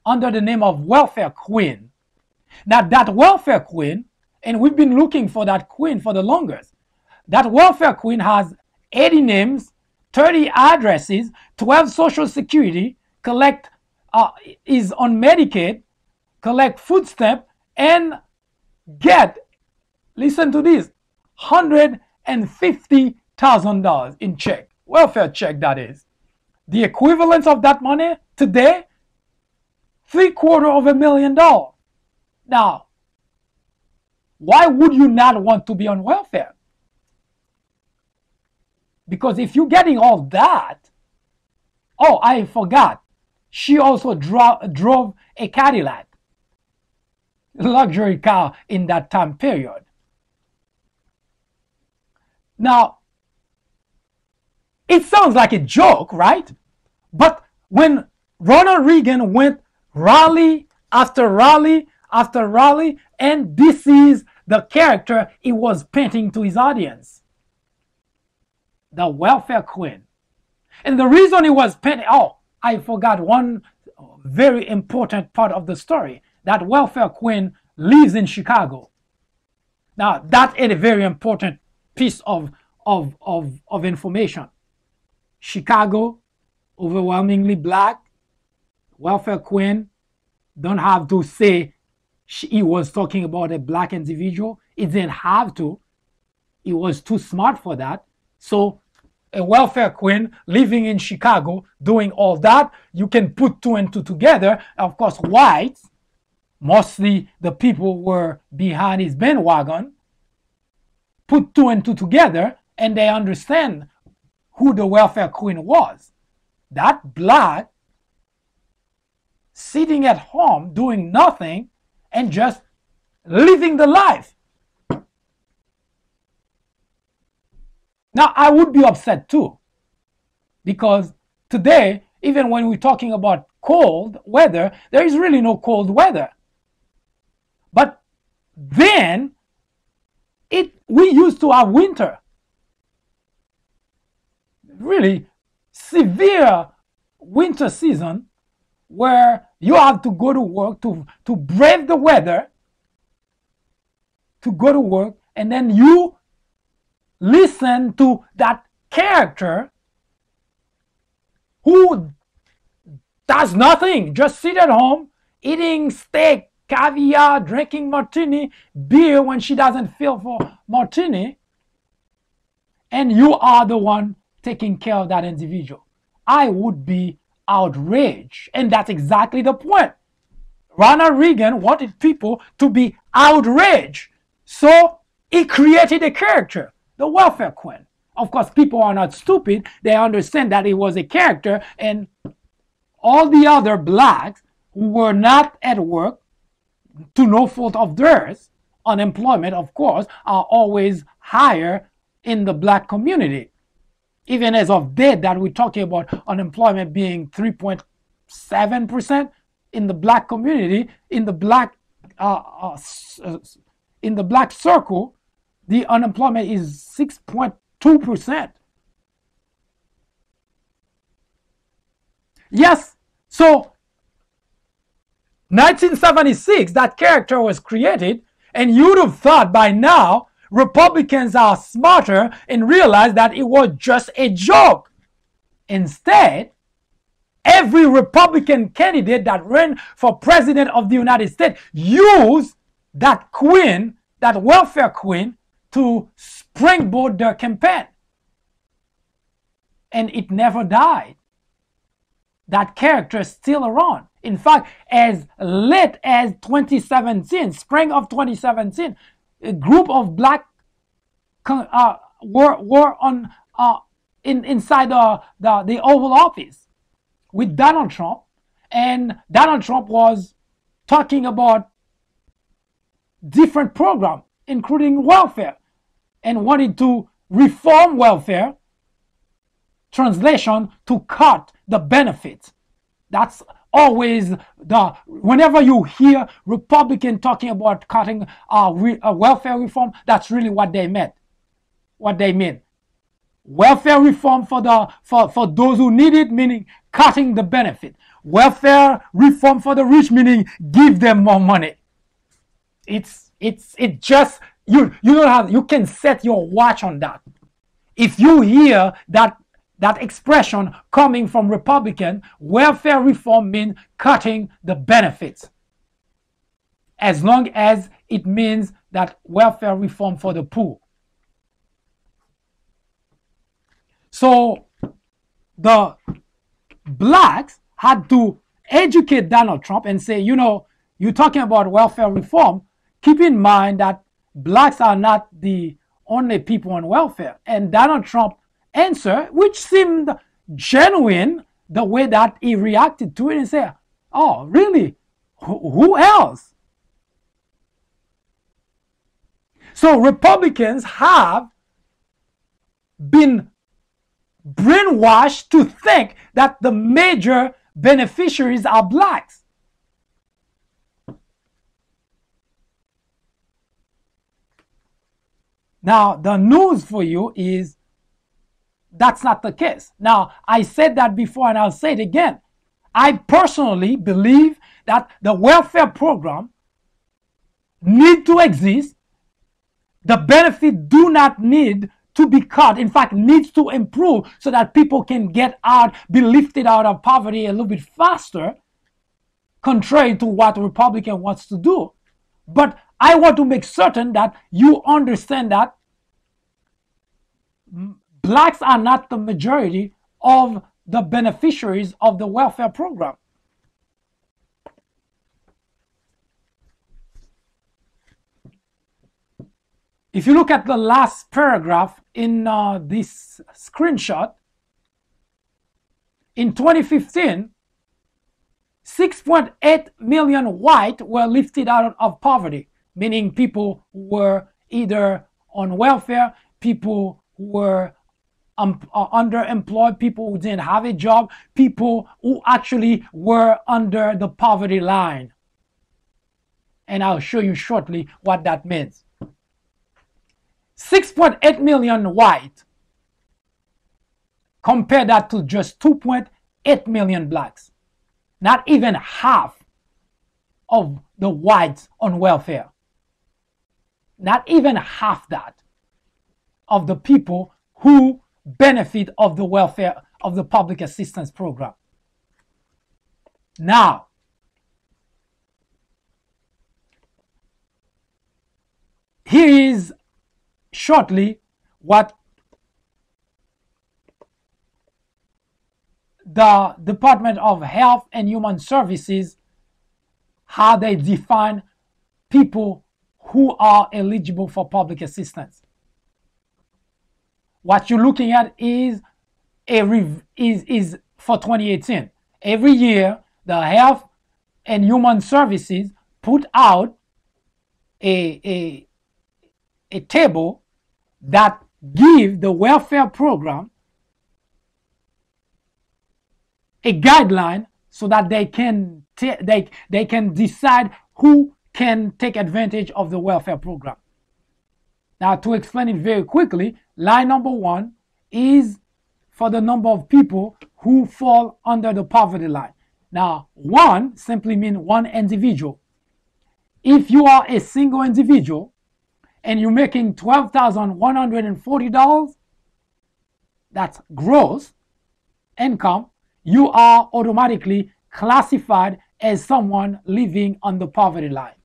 under the name of Welfare Queen. Now that welfare queen, and we've been looking for that queen for the longest, that welfare queen has 80 names, 30 addresses, 12 social security, is on Medicaid, collect food stamp, and get, listen to this, $150,000 in check, welfare check that is. The equivalent of that money today, $750,000. Now, why would you not want to be on welfare? Because if you're getting all that, oh, I forgot, she also drove a Cadillac, luxury car in that time period. Now, it sounds like a joke, right? But when Ronald Reagan went rally after rally after rally, and this is the character he was painting to his audience. The welfare queen. And the reason he was painting, oh, I forgot one very important part of the story. That welfare queen lives in Chicago. Now, that is a very important piece of information. Chicago, overwhelmingly black. Welfare queen, don't have to say he was talking about a black individual. He didn't have to. He was too smart for that. So a welfare queen living in Chicago doing all that, you can put two and two together. Of course, whites, mostly the people were behind his bandwagon, put two and two together, and they understand who the welfare queen was. That black sitting at home doing nothing and just living the life. Now, I would be upset too, because today, even when we're talking about cold weather, there is really no cold weather. But then, we used to have winter. Really severe winter season where you have to go to work to brave the weather, to go to work, and then you listen to that character who does nothing, just sit at home, eating steak, caviar, drinking martini, beer when she doesn't feel for martini, and you are the one taking care of that individual. I would be outraged, and that's exactly the point. Ronald Reagan wanted people to be outraged, so he created a character, the welfare queen. Of course, people are not stupid. They understand that it was a character, and all the other blacks who were not at work, to no fault of theirs, unemployment, of course, are always higher in the black community. Even as of date that we're talking about unemployment being 3.7% in the black community, in the black circle, the unemployment is 6.2%. Yes, so 1976, that character was created, and you'd have thought by now Republicans are smarter and realize that it was just a joke. Instead, every Republican candidate that ran for president of the United States used that queen, that welfare queen, to springboard their campaign. And it never died. That character is still around. In fact, as late as 2017, spring of 2017, a group of black were on inside the Oval Office with Donald Trump, and Donald Trump was talking about different programs, including welfare, and wanted to reform welfare. Translation, to cut the benefits. That's always whenever you hear Republican talking about cutting welfare reform, that's really what they meant. What they mean. Welfare reform for those who need it, meaning cutting the benefit. Welfare reform for the rich, meaning give them more money. It's just you don't have, you can set your watch on that. If you hear that expression coming from Republican, welfare reform means cutting the benefits. As long as it means that welfare reform for the poor. So the blacks had to educate Donald Trump and say, you know, you're talking about welfare reform. Keep in mind that blacks are not the only people on welfare. And Donald Trump answer, which seemed genuine, the way that he reacted to it, and said, oh, really? Who else? So Republicans have been brainwashed to think that the major beneficiaries are blacks. Now, the news for you is that's not the case. Now, I said that before and I'll say it again. I personally believe that the welfare program need to exist. The benefit do not need to be cut. In fact, needs to improve so that people can get out, be lifted out of poverty a little bit faster, contrary to what Republican wants to do. But I want to make certain that you understand that blacks are not the majority of the beneficiaries of the welfare program. If you look at the last paragraph in this screenshot, in 2015, 6.8 million white were lifted out of poverty, meaning people who were either on welfare, people who were underemployed, people who didn't have a job, people who actually were under the poverty line. And I'll show you shortly what that means. 6.8 million white. Compare that to just 2.8 million blacks. Not even half of the whites on welfare. Not even half that of the people who benefit of the welfare of the public assistance program. Now, here is shortly what the Department of Health and Human Services, how they define people who are eligible for public assistance. What you're looking at is for 2018. Every year, the Health and Human Services put out a table that give the welfare program a guideline so that they can decide who can take advantage of the welfare program. Now, to explain it very quickly, line number 1 is for the number of people who fall under the poverty line. Now, 1 simply means one individual. If you are a single individual and you're making $12,140, that's gross income, you are automatically classified as someone living on the poverty line.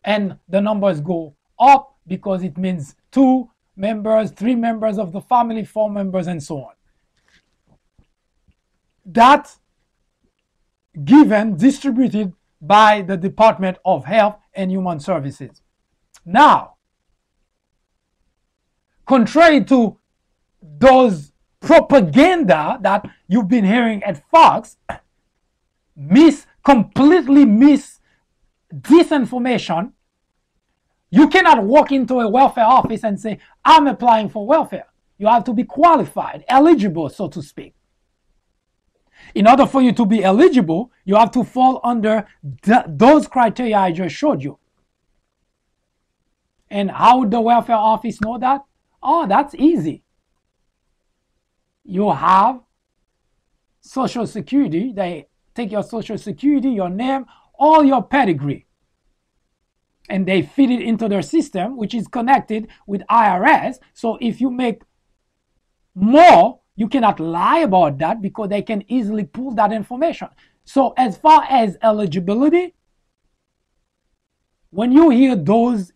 And the numbers go up because it means 2 members, 3 members of the family, 4 members, and so on. That given, distributed by the Department of Health and Human Services. Now, contrary to those propaganda that you've been hearing at Fox, completely miss disinformation. You cannot walk into a welfare office and say, I'm applying for welfare. You have to be qualified, eligible, so to speak. In order for you to be eligible, you have to fall under those criteria I just showed you. And how would the welfare office know that? Oh, that's easy. You have Social Security. They take your Social Security, your name, all your pedigree, and they feed it into their system, which is connected with IRS. So if you make more, you cannot lie about that because they can easily pull that information. So as far as eligibility, when you hear those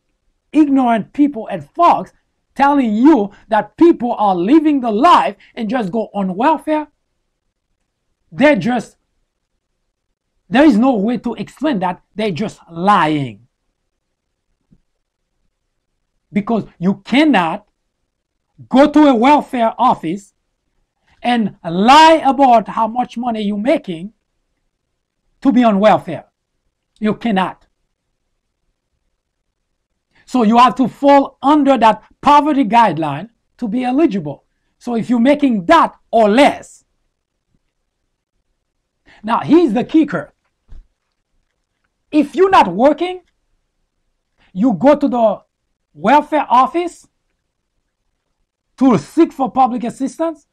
ignorant people at Fox telling you that people are living the life and just go on welfare, there is no way to explain that. They're just lying. Because you cannot go to a welfare office and lie about how much money you're making to be on welfare. You cannot. So you have to fall under that poverty guideline to be eligible. So if you're making that or less. Now, here's the kicker. If you're not working, you go to the welfare office to seek for public assistance,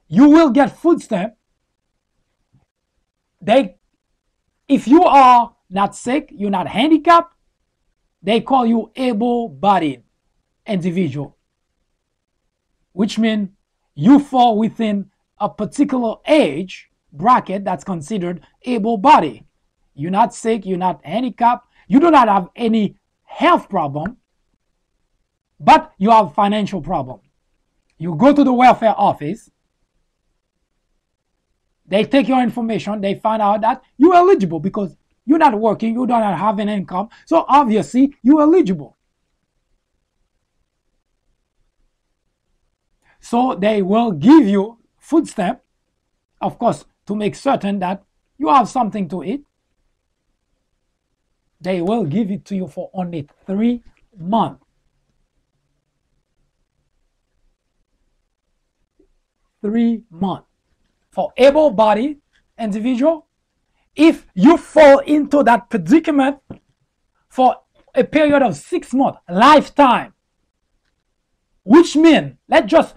you will get food stamp. If you are not sick, you're not handicapped, they call you able-bodied individual, which means you fall within a particular age bracket that's considered able-bodied. You're not sick, you're not handicapped, you do not have any health problem, but you have financial problem. You go to the welfare office, they take your information, they find out that you're eligible because you're not working, you do not have an income, so obviously you're eligible. So they will give you food stamp, of course, to make certain that you have something to eat. They will give it to you for only 3 months. 3 months. For able-bodied individual, if you fall into that predicament for a period of 6 months, lifetime, which means, let's just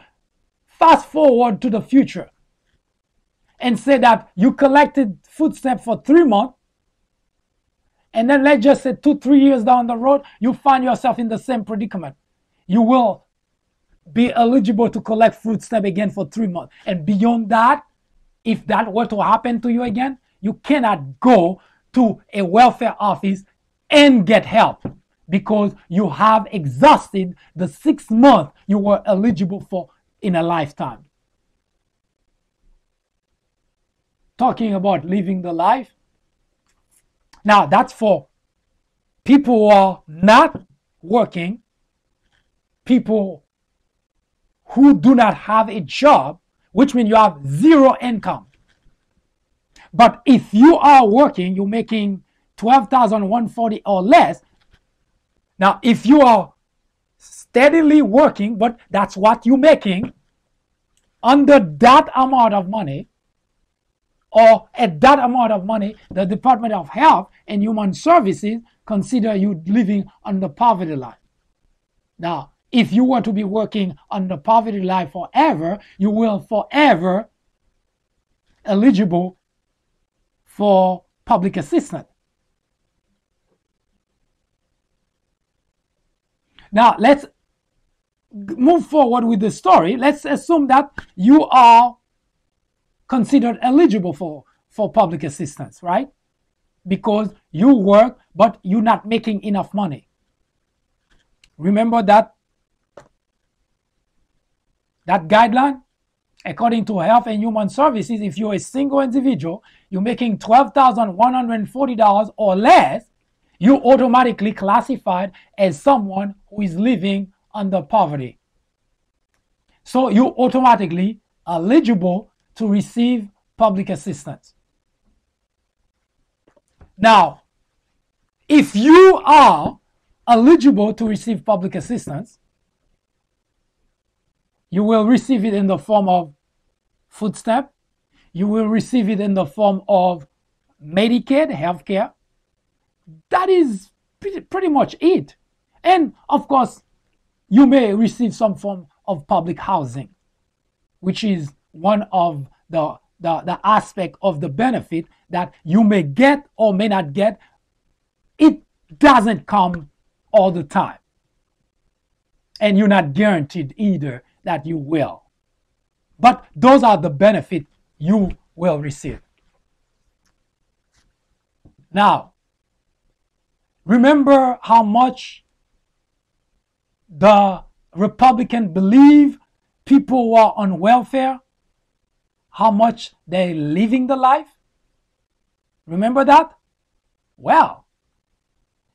fast forward to the future and say that you collected food stamp for 3 months, and then let's just say 2-3 years down the road, you find yourself in the same predicament. You will be eligible to collect food stamp again for 3 months. And beyond that, if that were to happen to you again, you cannot go to a welfare office and get help because you have exhausted the 6 months you were eligible for in a lifetime. Talking about living the life. Now, that's for people who are not working, people who do not have a job, which means you have zero income. But if you are working, you're making $12,140 or less. Now, if you are steadily working, but that's what you're making, under that amount of money, or at that amount of money, the Department of Health and Human Services consider you living on the poverty line. Now, if you were to be working on the poverty line forever, you will forever eligible for public assistance. Now, let's move forward with the story. Let's assume that you are considered eligible for public assistance, right? Because you work, but you're not making enough money. Remember that guideline? According to Health and Human Services, if you're a single individual, you're making $12,140 or less, you're automatically classified as someone who is living under poverty. So you're automatically eligible to receive public assistance. Now, if you are eligible to receive public assistance, you will receive it in the form of food stamp. You will receive it in the form of Medicaid, healthcare. That is pretty much it. And of course, you may receive some form of public housing, which is one of the aspect of the benefit that you may get or may not get. It doesn't come all the time. And you're not guaranteed either that you will. But those are the benefits you will receive. Now, remember how much the Republicans believe people who are on welfare, how much they're living the life? Remember that? Well,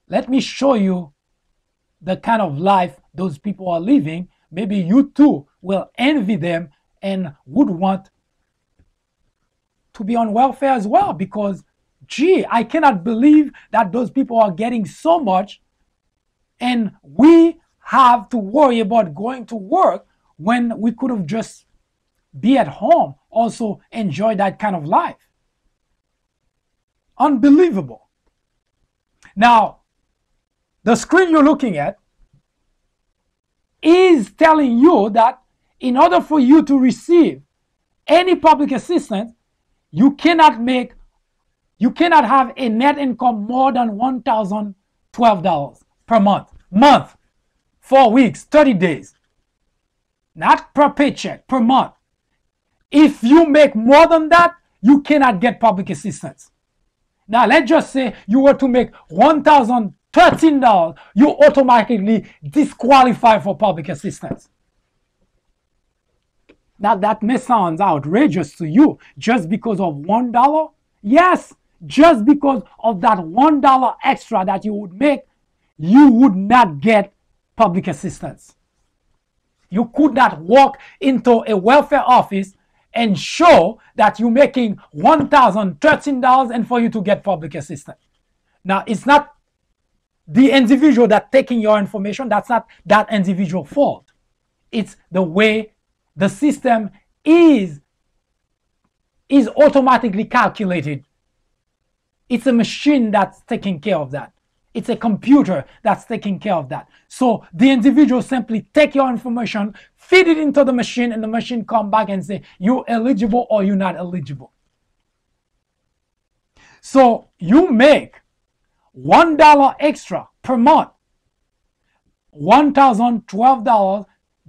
let me show you the kind of life those people are living. Maybe you too will envy them and would want to be on welfare as well, because, gee, I cannot believe that those people are getting so much and we have to worry about going to work when we could have just be at home, also enjoy that kind of life. Unbelievable. Now, the screen you're looking at is telling you that in order for you to receive any public assistance, you cannot have a net income more than $1,012 per month, 4 weeks, 30 days. Not per paycheck, per month. If you make more than that, you cannot get public assistance. Now, let's just say you were to make $1,013, you automatically disqualify for public assistance. Now, that may sound outrageous to you just because of $1. Yes, just because of that $1 extra that you would make, you would not get public assistance. You could not walk into a welfare office and show that you're making $1,013 and for you to get public assistance. Now, it's not the individual that's taking your information. That's not that individual's fault. It's the way the system is automatically calculated. It's a machine that's taking care of that. It's a computer that's taking care of that. So the individual simply take your information, feed it into the machine, and the machine come back and say, you're eligible or you're not eligible. So you make $1 extra per month, $1,012.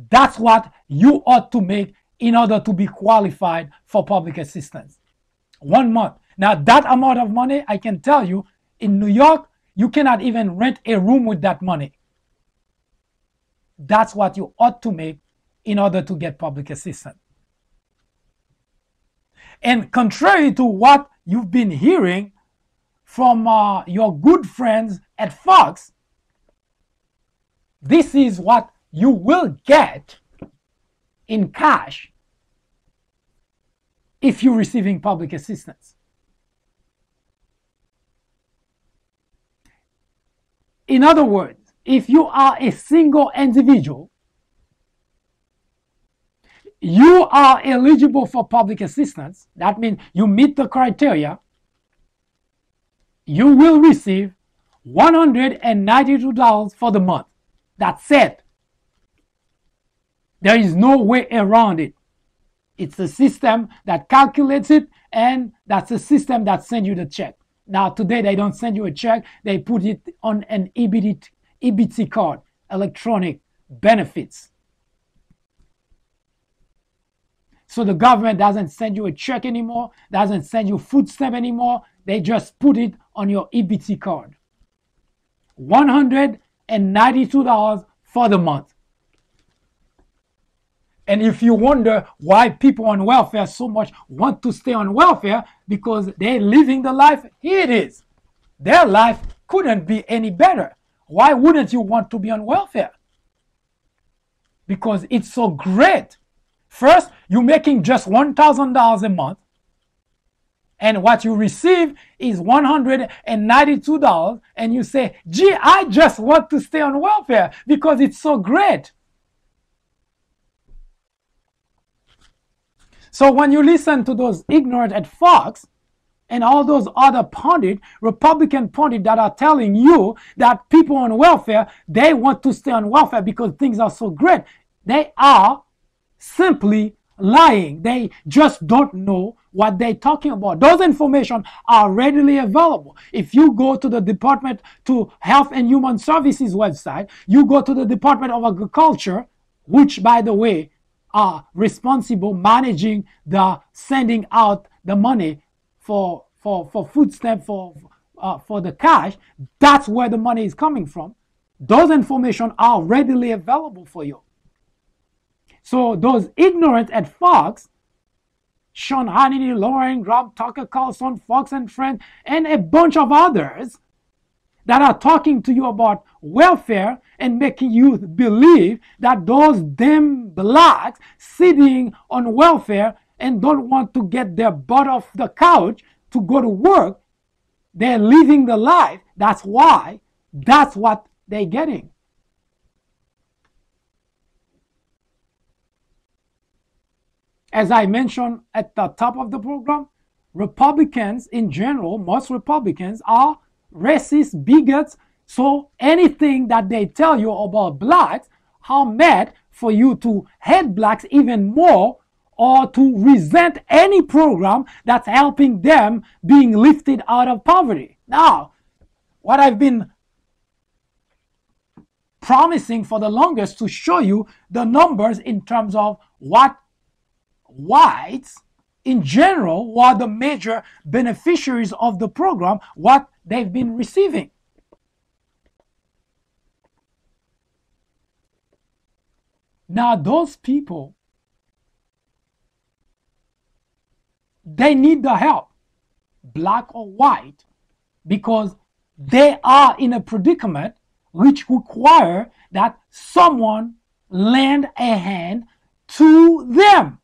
That's what you ought to make in order to be qualified for public assistance. 1 month. Now that amount of money, I can tell you, in New York, you cannot even rent a room with that money. That's what you ought to make in order to get public assistance. And contrary to what you've been hearing from your good friends at Fox, this is what you will get in cash if you're receiving public assistance. In other words, if you are a single individual, you are eligible for public assistance. That means you meet the criteria. You will receive $192 for the month. That's it. There is no way around it. It's a system that calculates it, and that's a system that sends you the check. Now, today they don't send you a check. They put it on an EBT card, electronic benefits. So the government doesn't send you a check anymore, doesn't send you food stamp anymore. They just put it on your EBT card. $192 for the month. And if you wonder why people on welfare so much want to stay on welfare, because they're living the life, here it is. Their life couldn't be any better. Why wouldn't you want to be on welfare? Because it's so great. First, you're making just $1,000 a month, and what you receive is $192, and you say, gee, I just want to stay on welfare because it's so great. So when you listen to those ignorant at Fox and all those other pundits, Republican pundits that are telling you that people on welfare, they want to stay on welfare because things are so great, they are simply lying. They just don't know what they're talking about. Those information are readily available. If you go to the Department to Health and Human Services website, you go to the Department of Agriculture, which, by the way, are responsible managing the sending out the money for food stamp, for the cash. That's where the money is coming from. Those information are readily available for you. So those ignorant at Fox, Sean Hannity, Lauren Graham, Tucker Carlson, Fox and Friends, and a bunch of others that are talking to you about welfare and making you believe that those damn blacks sitting on welfare and don't want to get their butt off the couch to go to work, they're living the life. That's why. That's what they're getting. As I mentioned at the top of the program, Republicans in general, most Republicans are racist, bigots. So anything that they tell you about blacks are meant for you to hate blacks even more, or to resent any program that's helping them being lifted out of poverty. Now, what I've been promising for the longest to show you the numbers in terms of what whites in general, who are the major beneficiaries of the program, what they've been receiving. Now, those people, they need the help, black or white, because they are in a predicament which require that someone lend a hand to them.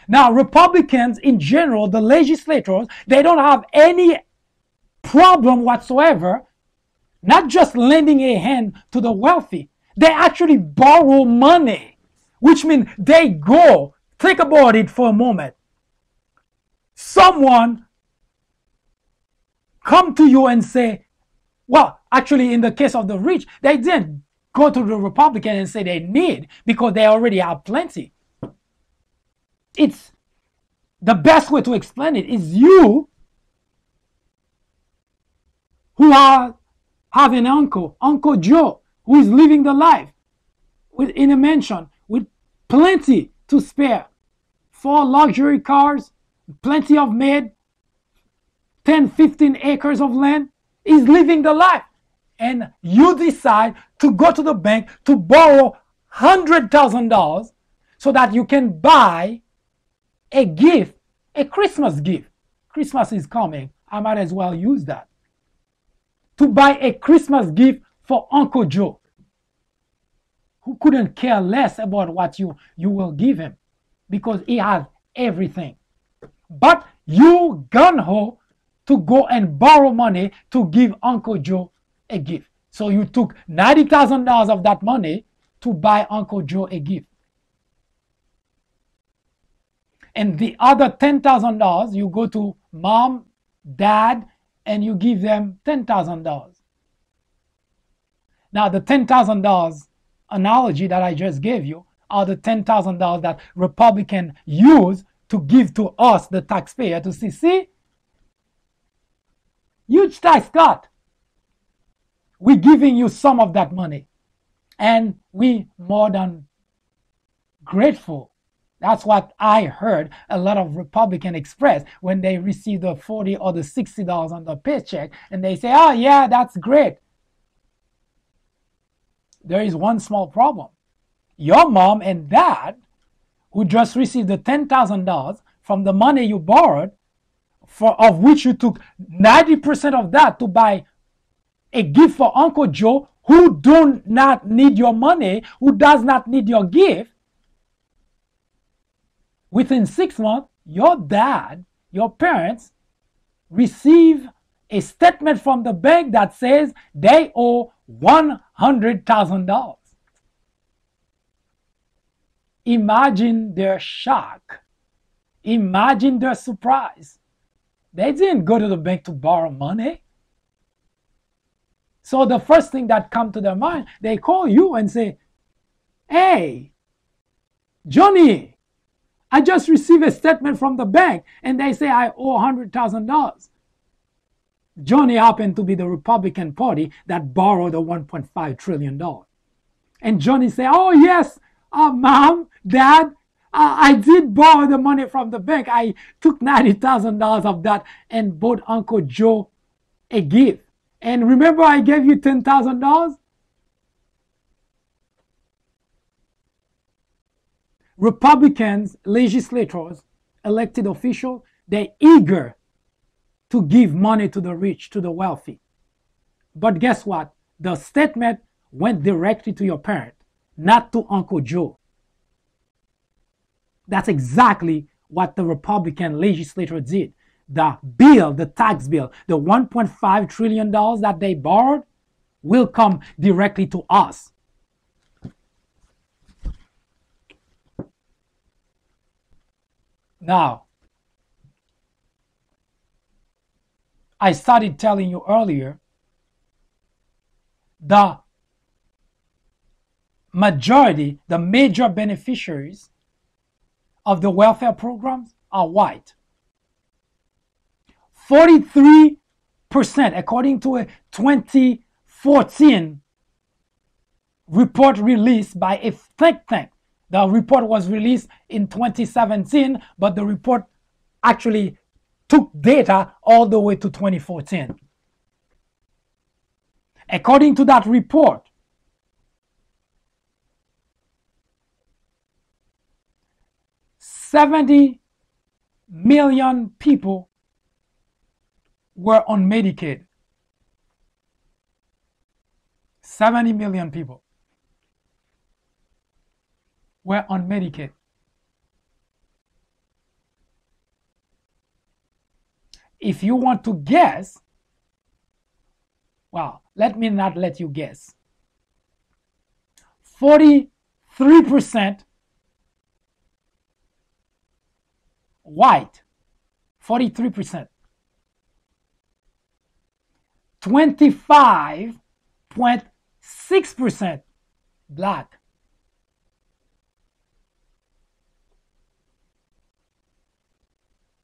Now, Republicans in general, the legislators, they don't have any problem whatsoever, not just lending a hand to the wealthy. They actually borrow money, which means they go, think about it for a moment. Someone come to you and say, well, actually in the case of the rich, they didn't go to the Republican and say they need, because they already have plenty. It's the best way to explain it is you who have an uncle, Uncle Joe, who is living the life in a mansion with plenty to spare, 4 luxury cars, plenty of maid, 10, 15 acres of land, is living the life. And you decide to go to the bank to borrow $100,000 so that you can buy a gift, a Christmas gift. Christmas is coming. I might as well use that. To buy a Christmas gift for Uncle Joe, who couldn't care less about what you will give him, because he has everything. But you gung-ho to go and borrow money to give Uncle Joe a gift. So you took $90,000 of that money to buy Uncle Joe a gift. And the other $10,000, you go to mom, dad, and you give them $10,000. Now, the $10,000 analogy that I just gave you are the $10,000 that Republicans use to give to us, the taxpayer, to see, huge tax cut. We're giving you some of that money, and we more than grateful. That's what I heard a lot of Republicans express when they receive the $40 or the $60 on the paycheck, and they say, oh yeah, that's great. There is one small problem. Your mom and dad, who just received the $10,000 from the money you borrowed, of which you took 90% of that to buy a gift for Uncle Joe, who do not need your money, who does not need your gift, within 6 months, your dad, your parents, receive a statement from the bank that says they owe $100,000. Imagine their shock. Imagine their surprise. They didn't go to the bank to borrow money. So the first thing that comes to their mind, they call you and say, hey, Johnny, I just received a statement from the bank and they say I owe $100,000. Johnny happened to be the Republican Party that borrowed the $1.5 trillion. And Johnny said, oh yes, mom, dad, I did borrow the money from the bank. I took $90,000 of that and bought Uncle Joe a gift. And remember I gave you $10,000? Republicans, legislators, elected officials, they're eager to give money to the rich, to the wealthy. But guess what? The statement went directly to your parent, not to Uncle Joe. That's exactly what the Republican legislature did. The bill, the tax bill, the $1.5 trillion that they borrowed will come directly to us. Now, I started telling you earlier the majority, the major beneficiaries of the welfare programs are white. 43%, according to a 2014 report released by a think tank. The report was released in 2017, but the report actually took data all the way to 2014. According to that report, 70 million people were on Medicaid. 70 million people were on Medicaid. If you want to guess, well, let me not let you guess. 43% white, 43%. 25.6% black.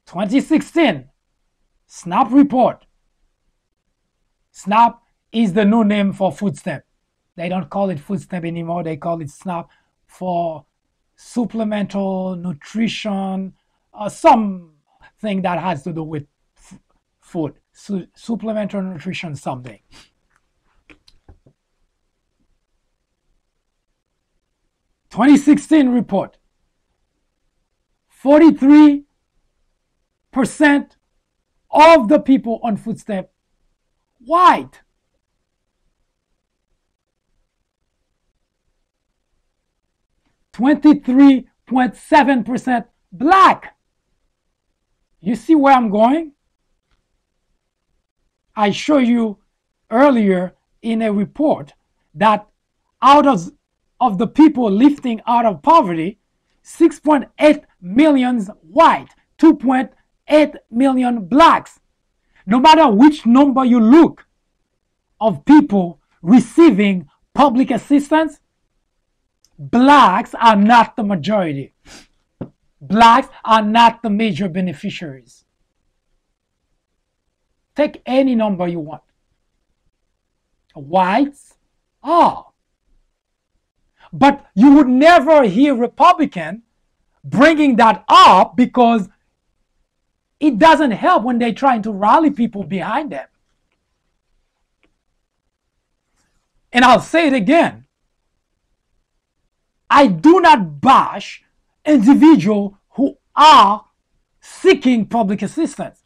(2016) SNAP report. SNAP is the new name for food stamp. They don't call it food stamp anymore. They call it SNAP for supplemental nutrition, something that has to do with food. Supplemental nutrition something. (2016) report. 43% of the people on food stamp white. 23.7% black. You see where I'm going? I showed you earlier in a report that out of the people lifting out of poverty, 6.8 million white, 2.8 million blacks. No matter which number you look of people receiving public assistance, blacks are not the majority. Blacks are not the major beneficiaries. Take any number you want. Whites are. But you would never hear Republican bringing that up because it doesn't help when they're trying to rally people behind them. And I'll say it again. I do not bash individuals who are seeking public assistance.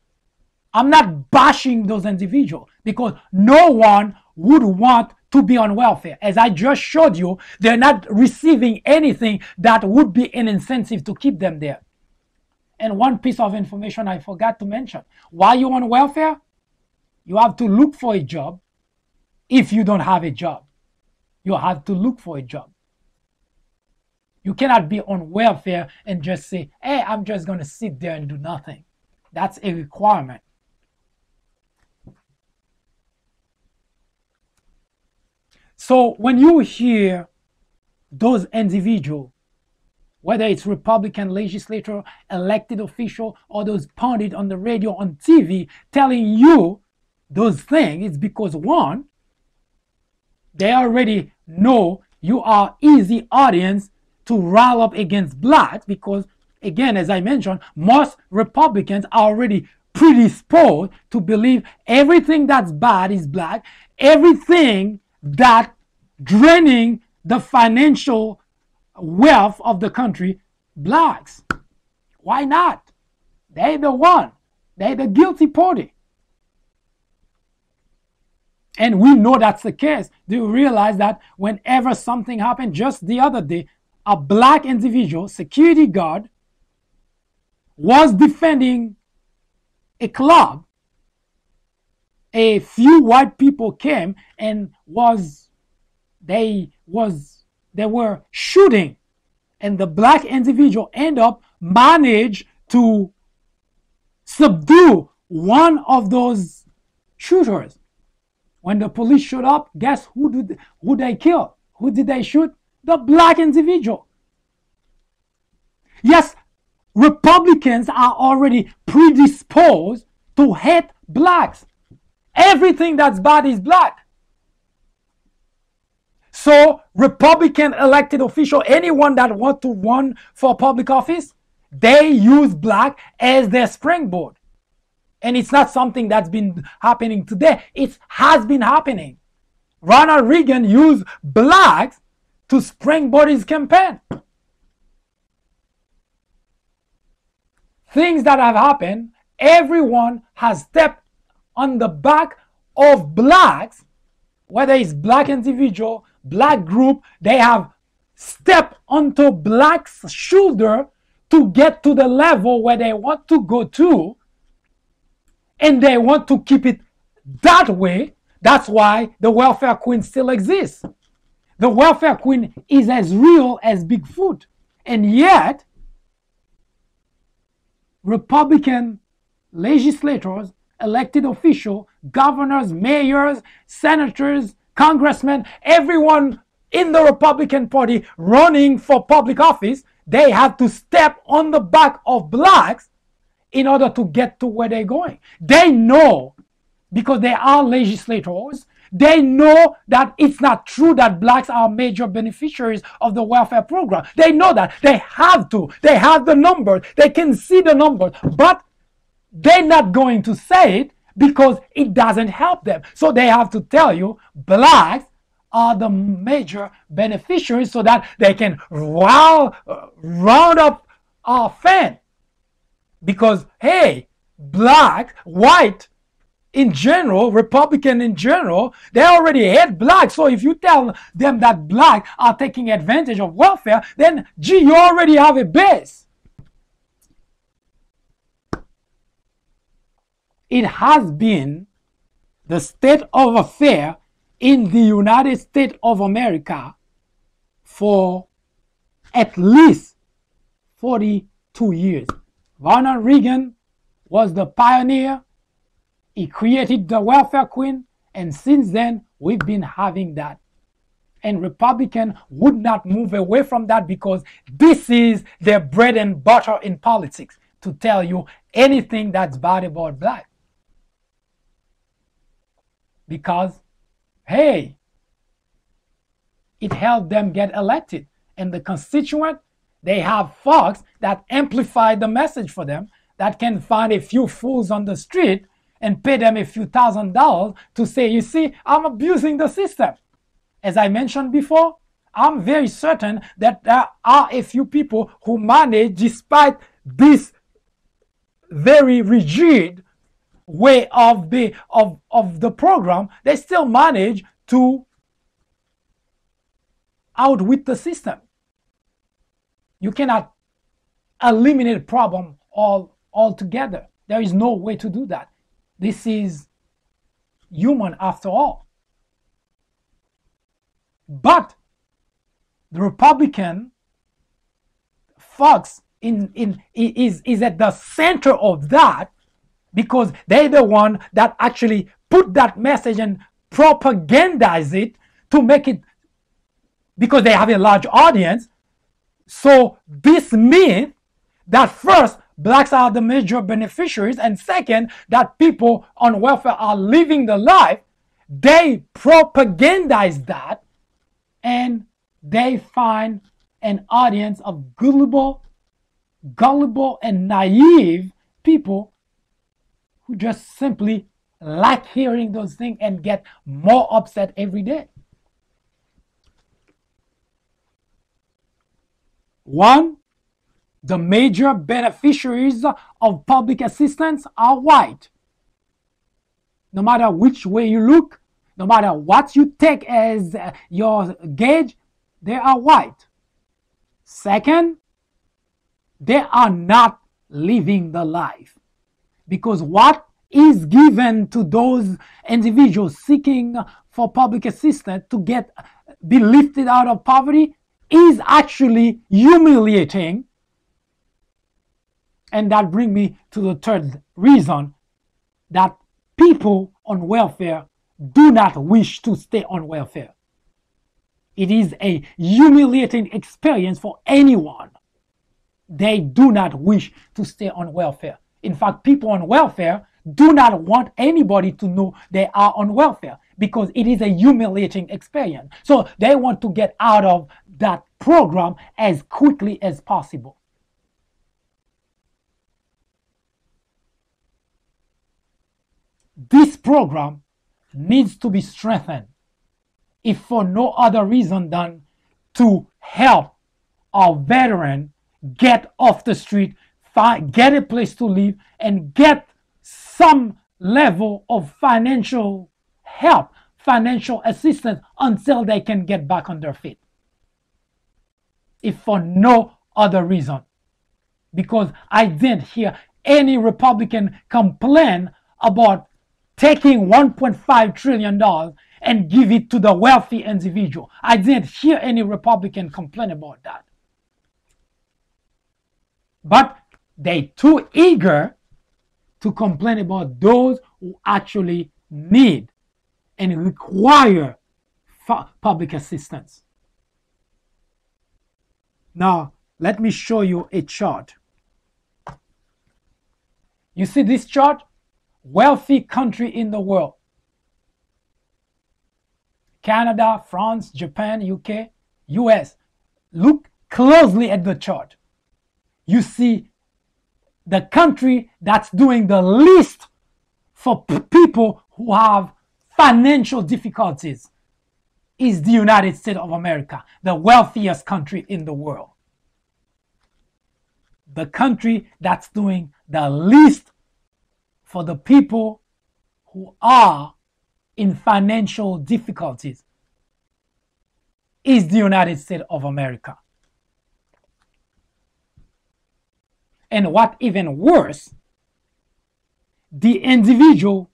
I'm not bashing those individuals because no one would want to be on welfare. As I just showed you, they're not receiving anything that would be an incentive to keep them there. And one piece of information I forgot to mention. While you're on welfare, you have to look for a job. If you don't have a job, you have to look for a job. You cannot be on welfare and just say, hey, I'm just going to sit there and do nothing. That's a requirement. So when you hear those individuals, whether it's Republican legislator, elected official, or those pundits on the radio, on TV, telling you those things, it's because one, they already know you are easy audience to rile up against blacks because, again, as I mentioned, most Republicans are already predisposed to believe everything that's bad is black, everything that draining the financial wealth of the country, blacks. Why not? They're the one. They're the guilty party. And we know that's the case. Do you realize that whenever something happened, just the other day, a black individual, security guard, was defending a club, a few white people came and they were shooting, and the black individual managed to subdue one of those shooters. When the police showed up, guess who they kill? Who did they shoot? The black individual. Yes, Republicans are already predisposed to hate blacks. Everything that's bad is black. So Republican elected official, anyone that wants to run for public office, they use black as their springboard. And it's not something that's been happening today. It has been happening. Ronald Reagan used blacks to springboard his campaign. Things that have happened, everyone has stepped on the back of blacks, whether it's black individual, black group, they have stepped onto blacks' shoulder to get to the level where they want to go to, and they want to keep it that way. That's why the welfare queen still exists. The welfare queen is as real as Bigfoot, and yet Republican legislators, elected officials, governors, mayors, senators, congressmen, everyone in the Republican Party running for public office, they have to step on the back of blacks in order to get to where they're going. They know, because they are legislators, they know that it's not true that blacks are major beneficiaries of the welfare program. They know that. They have to. They have the numbers. They can see the numbers. But they're not going to say it because it doesn't help them. So they have to tell you blacks are the major beneficiaries so that they can round up our fan. Because, hey, black, white, in general, Republican in general, they already hate black. So if you tell them that black are taking advantage of welfare, then gee, you already have a base. It has been the state of affairs in the United States of America for at least 42 years. Ronald Reagan was the pioneer. He created the welfare queen, and since then, we've been having that. And Republicans would not move away from that because this is their bread and butter in politics, to tell you anything that's bad about black. Because, hey, it helped them get elected. And the constituent, they have folks that amplify the message for them, that can find a few fools on the street and pay them a few $1,000s to say, you see, I'm abusing the system. As I mentioned before, I'm very certain that there are a few people who manage, despite this very rigid way of the program, they still manage to outwit the system. You cannot eliminate a problem altogether. There is no way to do that. This is human after all. But the Republican folks is at the center of that, because they're the one that actually put that message and propagandize it to make it, because they have a large audience. So this myth that first, blacks are the major beneficiaries, and second, that people on welfare are living the life, they propagandize that, and they find an audience of gullible and naive people who just simply like hearing those things and get more upset every day. One, the major beneficiaries of public assistance are white. No matter which way you look, no matter what you take as your gauge, they are white. Second, they are not living the life. Because what is given to those individuals seeking for public assistance to be lifted out of poverty is actually humiliating. And that brings me to the third reason that people on welfare do not wish to stay on welfare. It is a humiliating experience for anyone. They do not wish to stay on welfare. In fact, people on welfare do not want anybody to know they are on welfare because it is a humiliating experience. So they want to get out of that program as quickly as possible. This program needs to be strengthened, if for no other reason than to help our veterans get off the street, get a place to live, and get some level of financial help, financial assistance until they can get back on their feet. If for no other reason. Because I didn't hear any Republican complain about taking $1.5 trillion and give it to the wealthy individual. I didn't hear any Republican complain about that. But they're too eager to complain about those who actually need and require public assistance. Now, let me show you a chart. You see this chart? Wealthy country in the world. Canada, France, Japan, UK, US. Look closely at the chart. You see the country that's doing the least for people who have financial difficulties is the United States of America, the wealthiest country in the world. The country that's doing the least for the people who are in financial difficulties is the United States of America. And what even worse, the individual,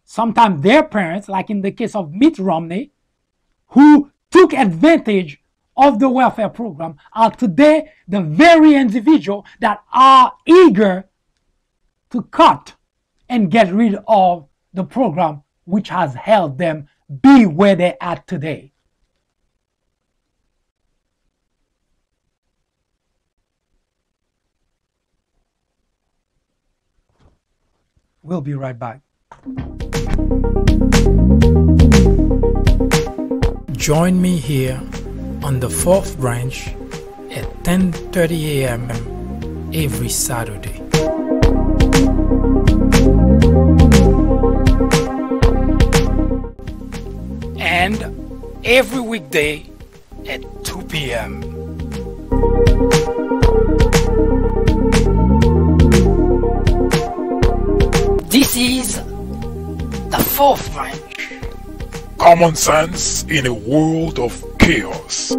sometimes their parents, like in the case of Mitt Romney, who took advantage of the welfare program, are today the very individual that are eager to cut and get rid of the program which has helped them be where they're at today. We'll be right back. Join me here on the 4th branch at 10:30 a.m. every Saturday. And every weekday at 2 p.m. This is the 4th branch. Common sense in a world of chaos.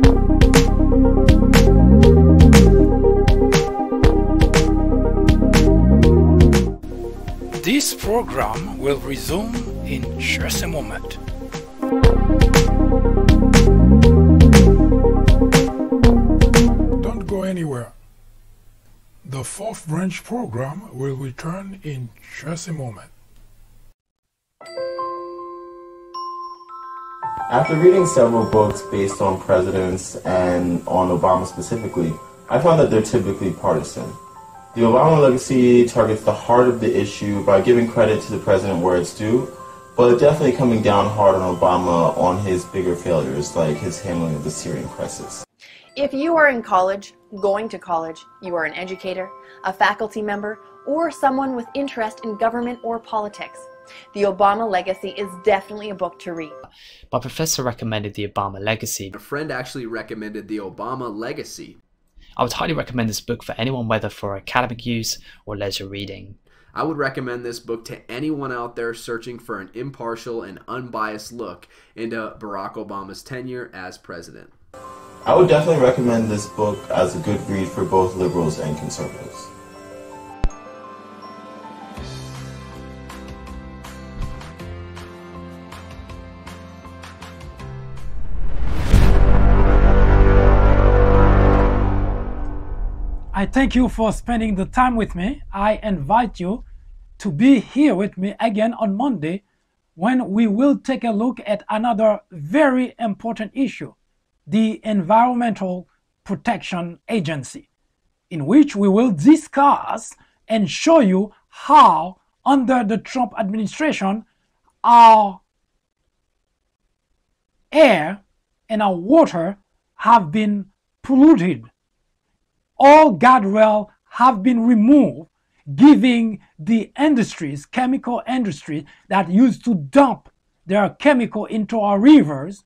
This program will resume in just a moment. Don't go anywhere. The 4th branch program will return in just a moment. After reading several books based on presidents and on Obama specifically, I found that they're typically partisan. The Obama legacy targets the heart of the issue by giving credit to the president where it's due, but definitely coming down hard on Obama on his bigger failures, like his handling of the Syrian crisis. If you are in college, going to college, you are an educator, a faculty member, or someone with interest in government or politics, The Obama Legacy is definitely a book to read. My professor recommended The Obama Legacy. A friend actually recommended The Obama Legacy. I would highly recommend this book for anyone, whether for academic use or leisure reading. I would recommend this book to anyone out there searching for an impartial and unbiased look into Barack Obama's tenure as president. I would definitely recommend this book as a good read for both liberals and conservatives. I thank you for spending the time with me. I invite you to be here with me again on Monday, where we will continue our discussion on the Obama Legacy. Until then, have a great day. I invite you to be here with me again on Monday, when we will take a look at another very important issue, the Environmental Protection Agency, in which we will discuss and show you how, under the Trump administration, our air and our water have been polluted. All guardrails have been removed, giving the industries, chemical industries that used to dump their chemical into our rivers,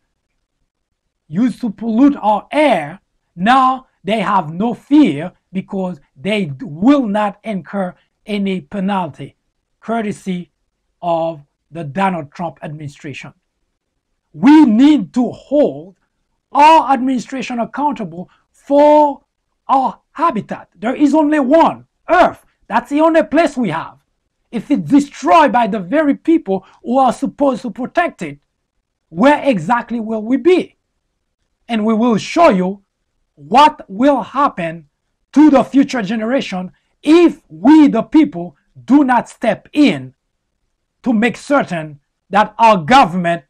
used to pollute our air, now they have no fear because they will not incur any penalty, courtesy of the Donald Trump administration. We need to hold our administration accountable for our habitat. There is only one, Earth. That's the only place we have. If it's destroyed by the very people who are supposed to protect it, where exactly will we be? And we will show you what will happen to the future generation if we, the people, do not step in to make certain that our government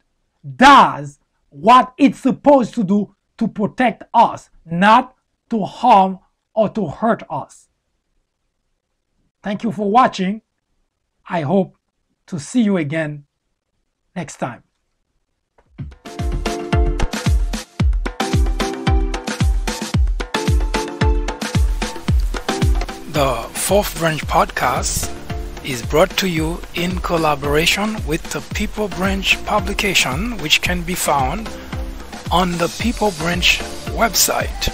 does what it's supposed to do to protect us, not to harm or to hurt us. Thank you for watching. I hope to see you again next time. The Fourth Branch Podcast is brought to you in collaboration with the People Branch publication, which can be found on the People Branch website,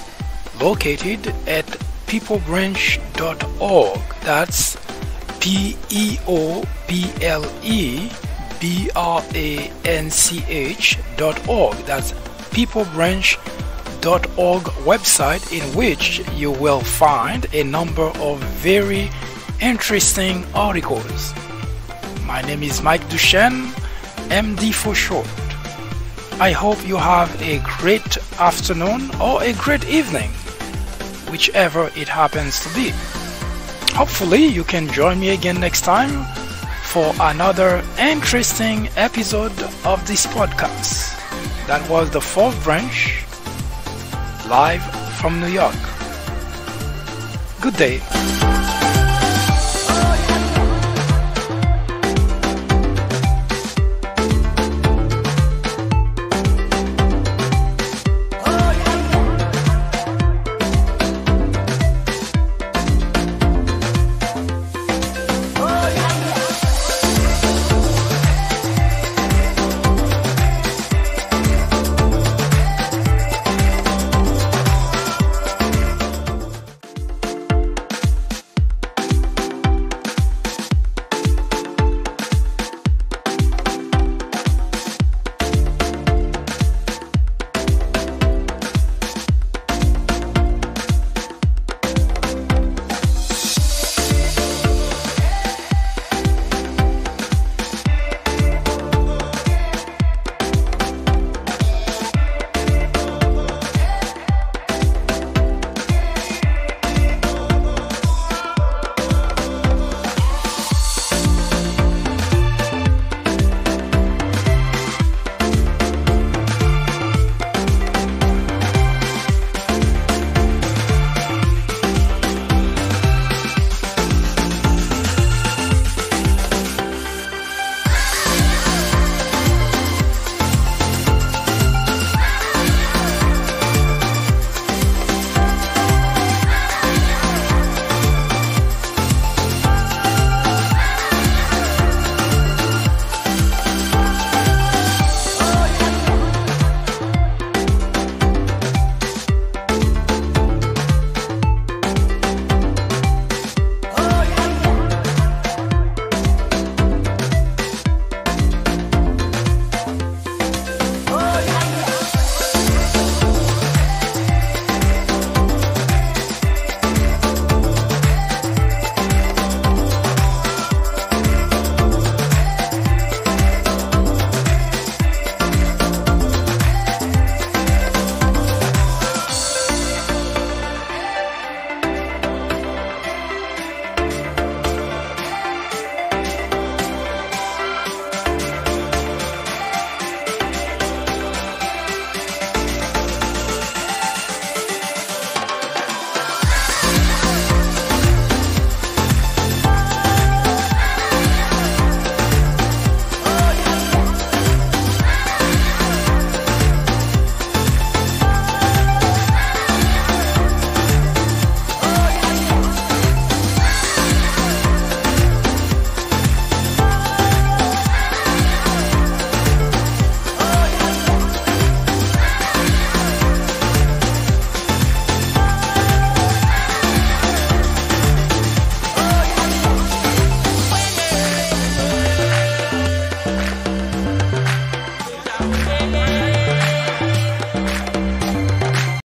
located at peoplebranch.org. That's peoplebranch.org. That's peoplebranch.org website, in which you will find a number of very interesting articles. My name is Mike Duchesne, MD for short. I hope you have a great afternoon or a great evening, whichever it happens to be. Hopefully you can join me again next time for another interesting episode of this podcast. That was the Fourth Branch, live from New York. Good day.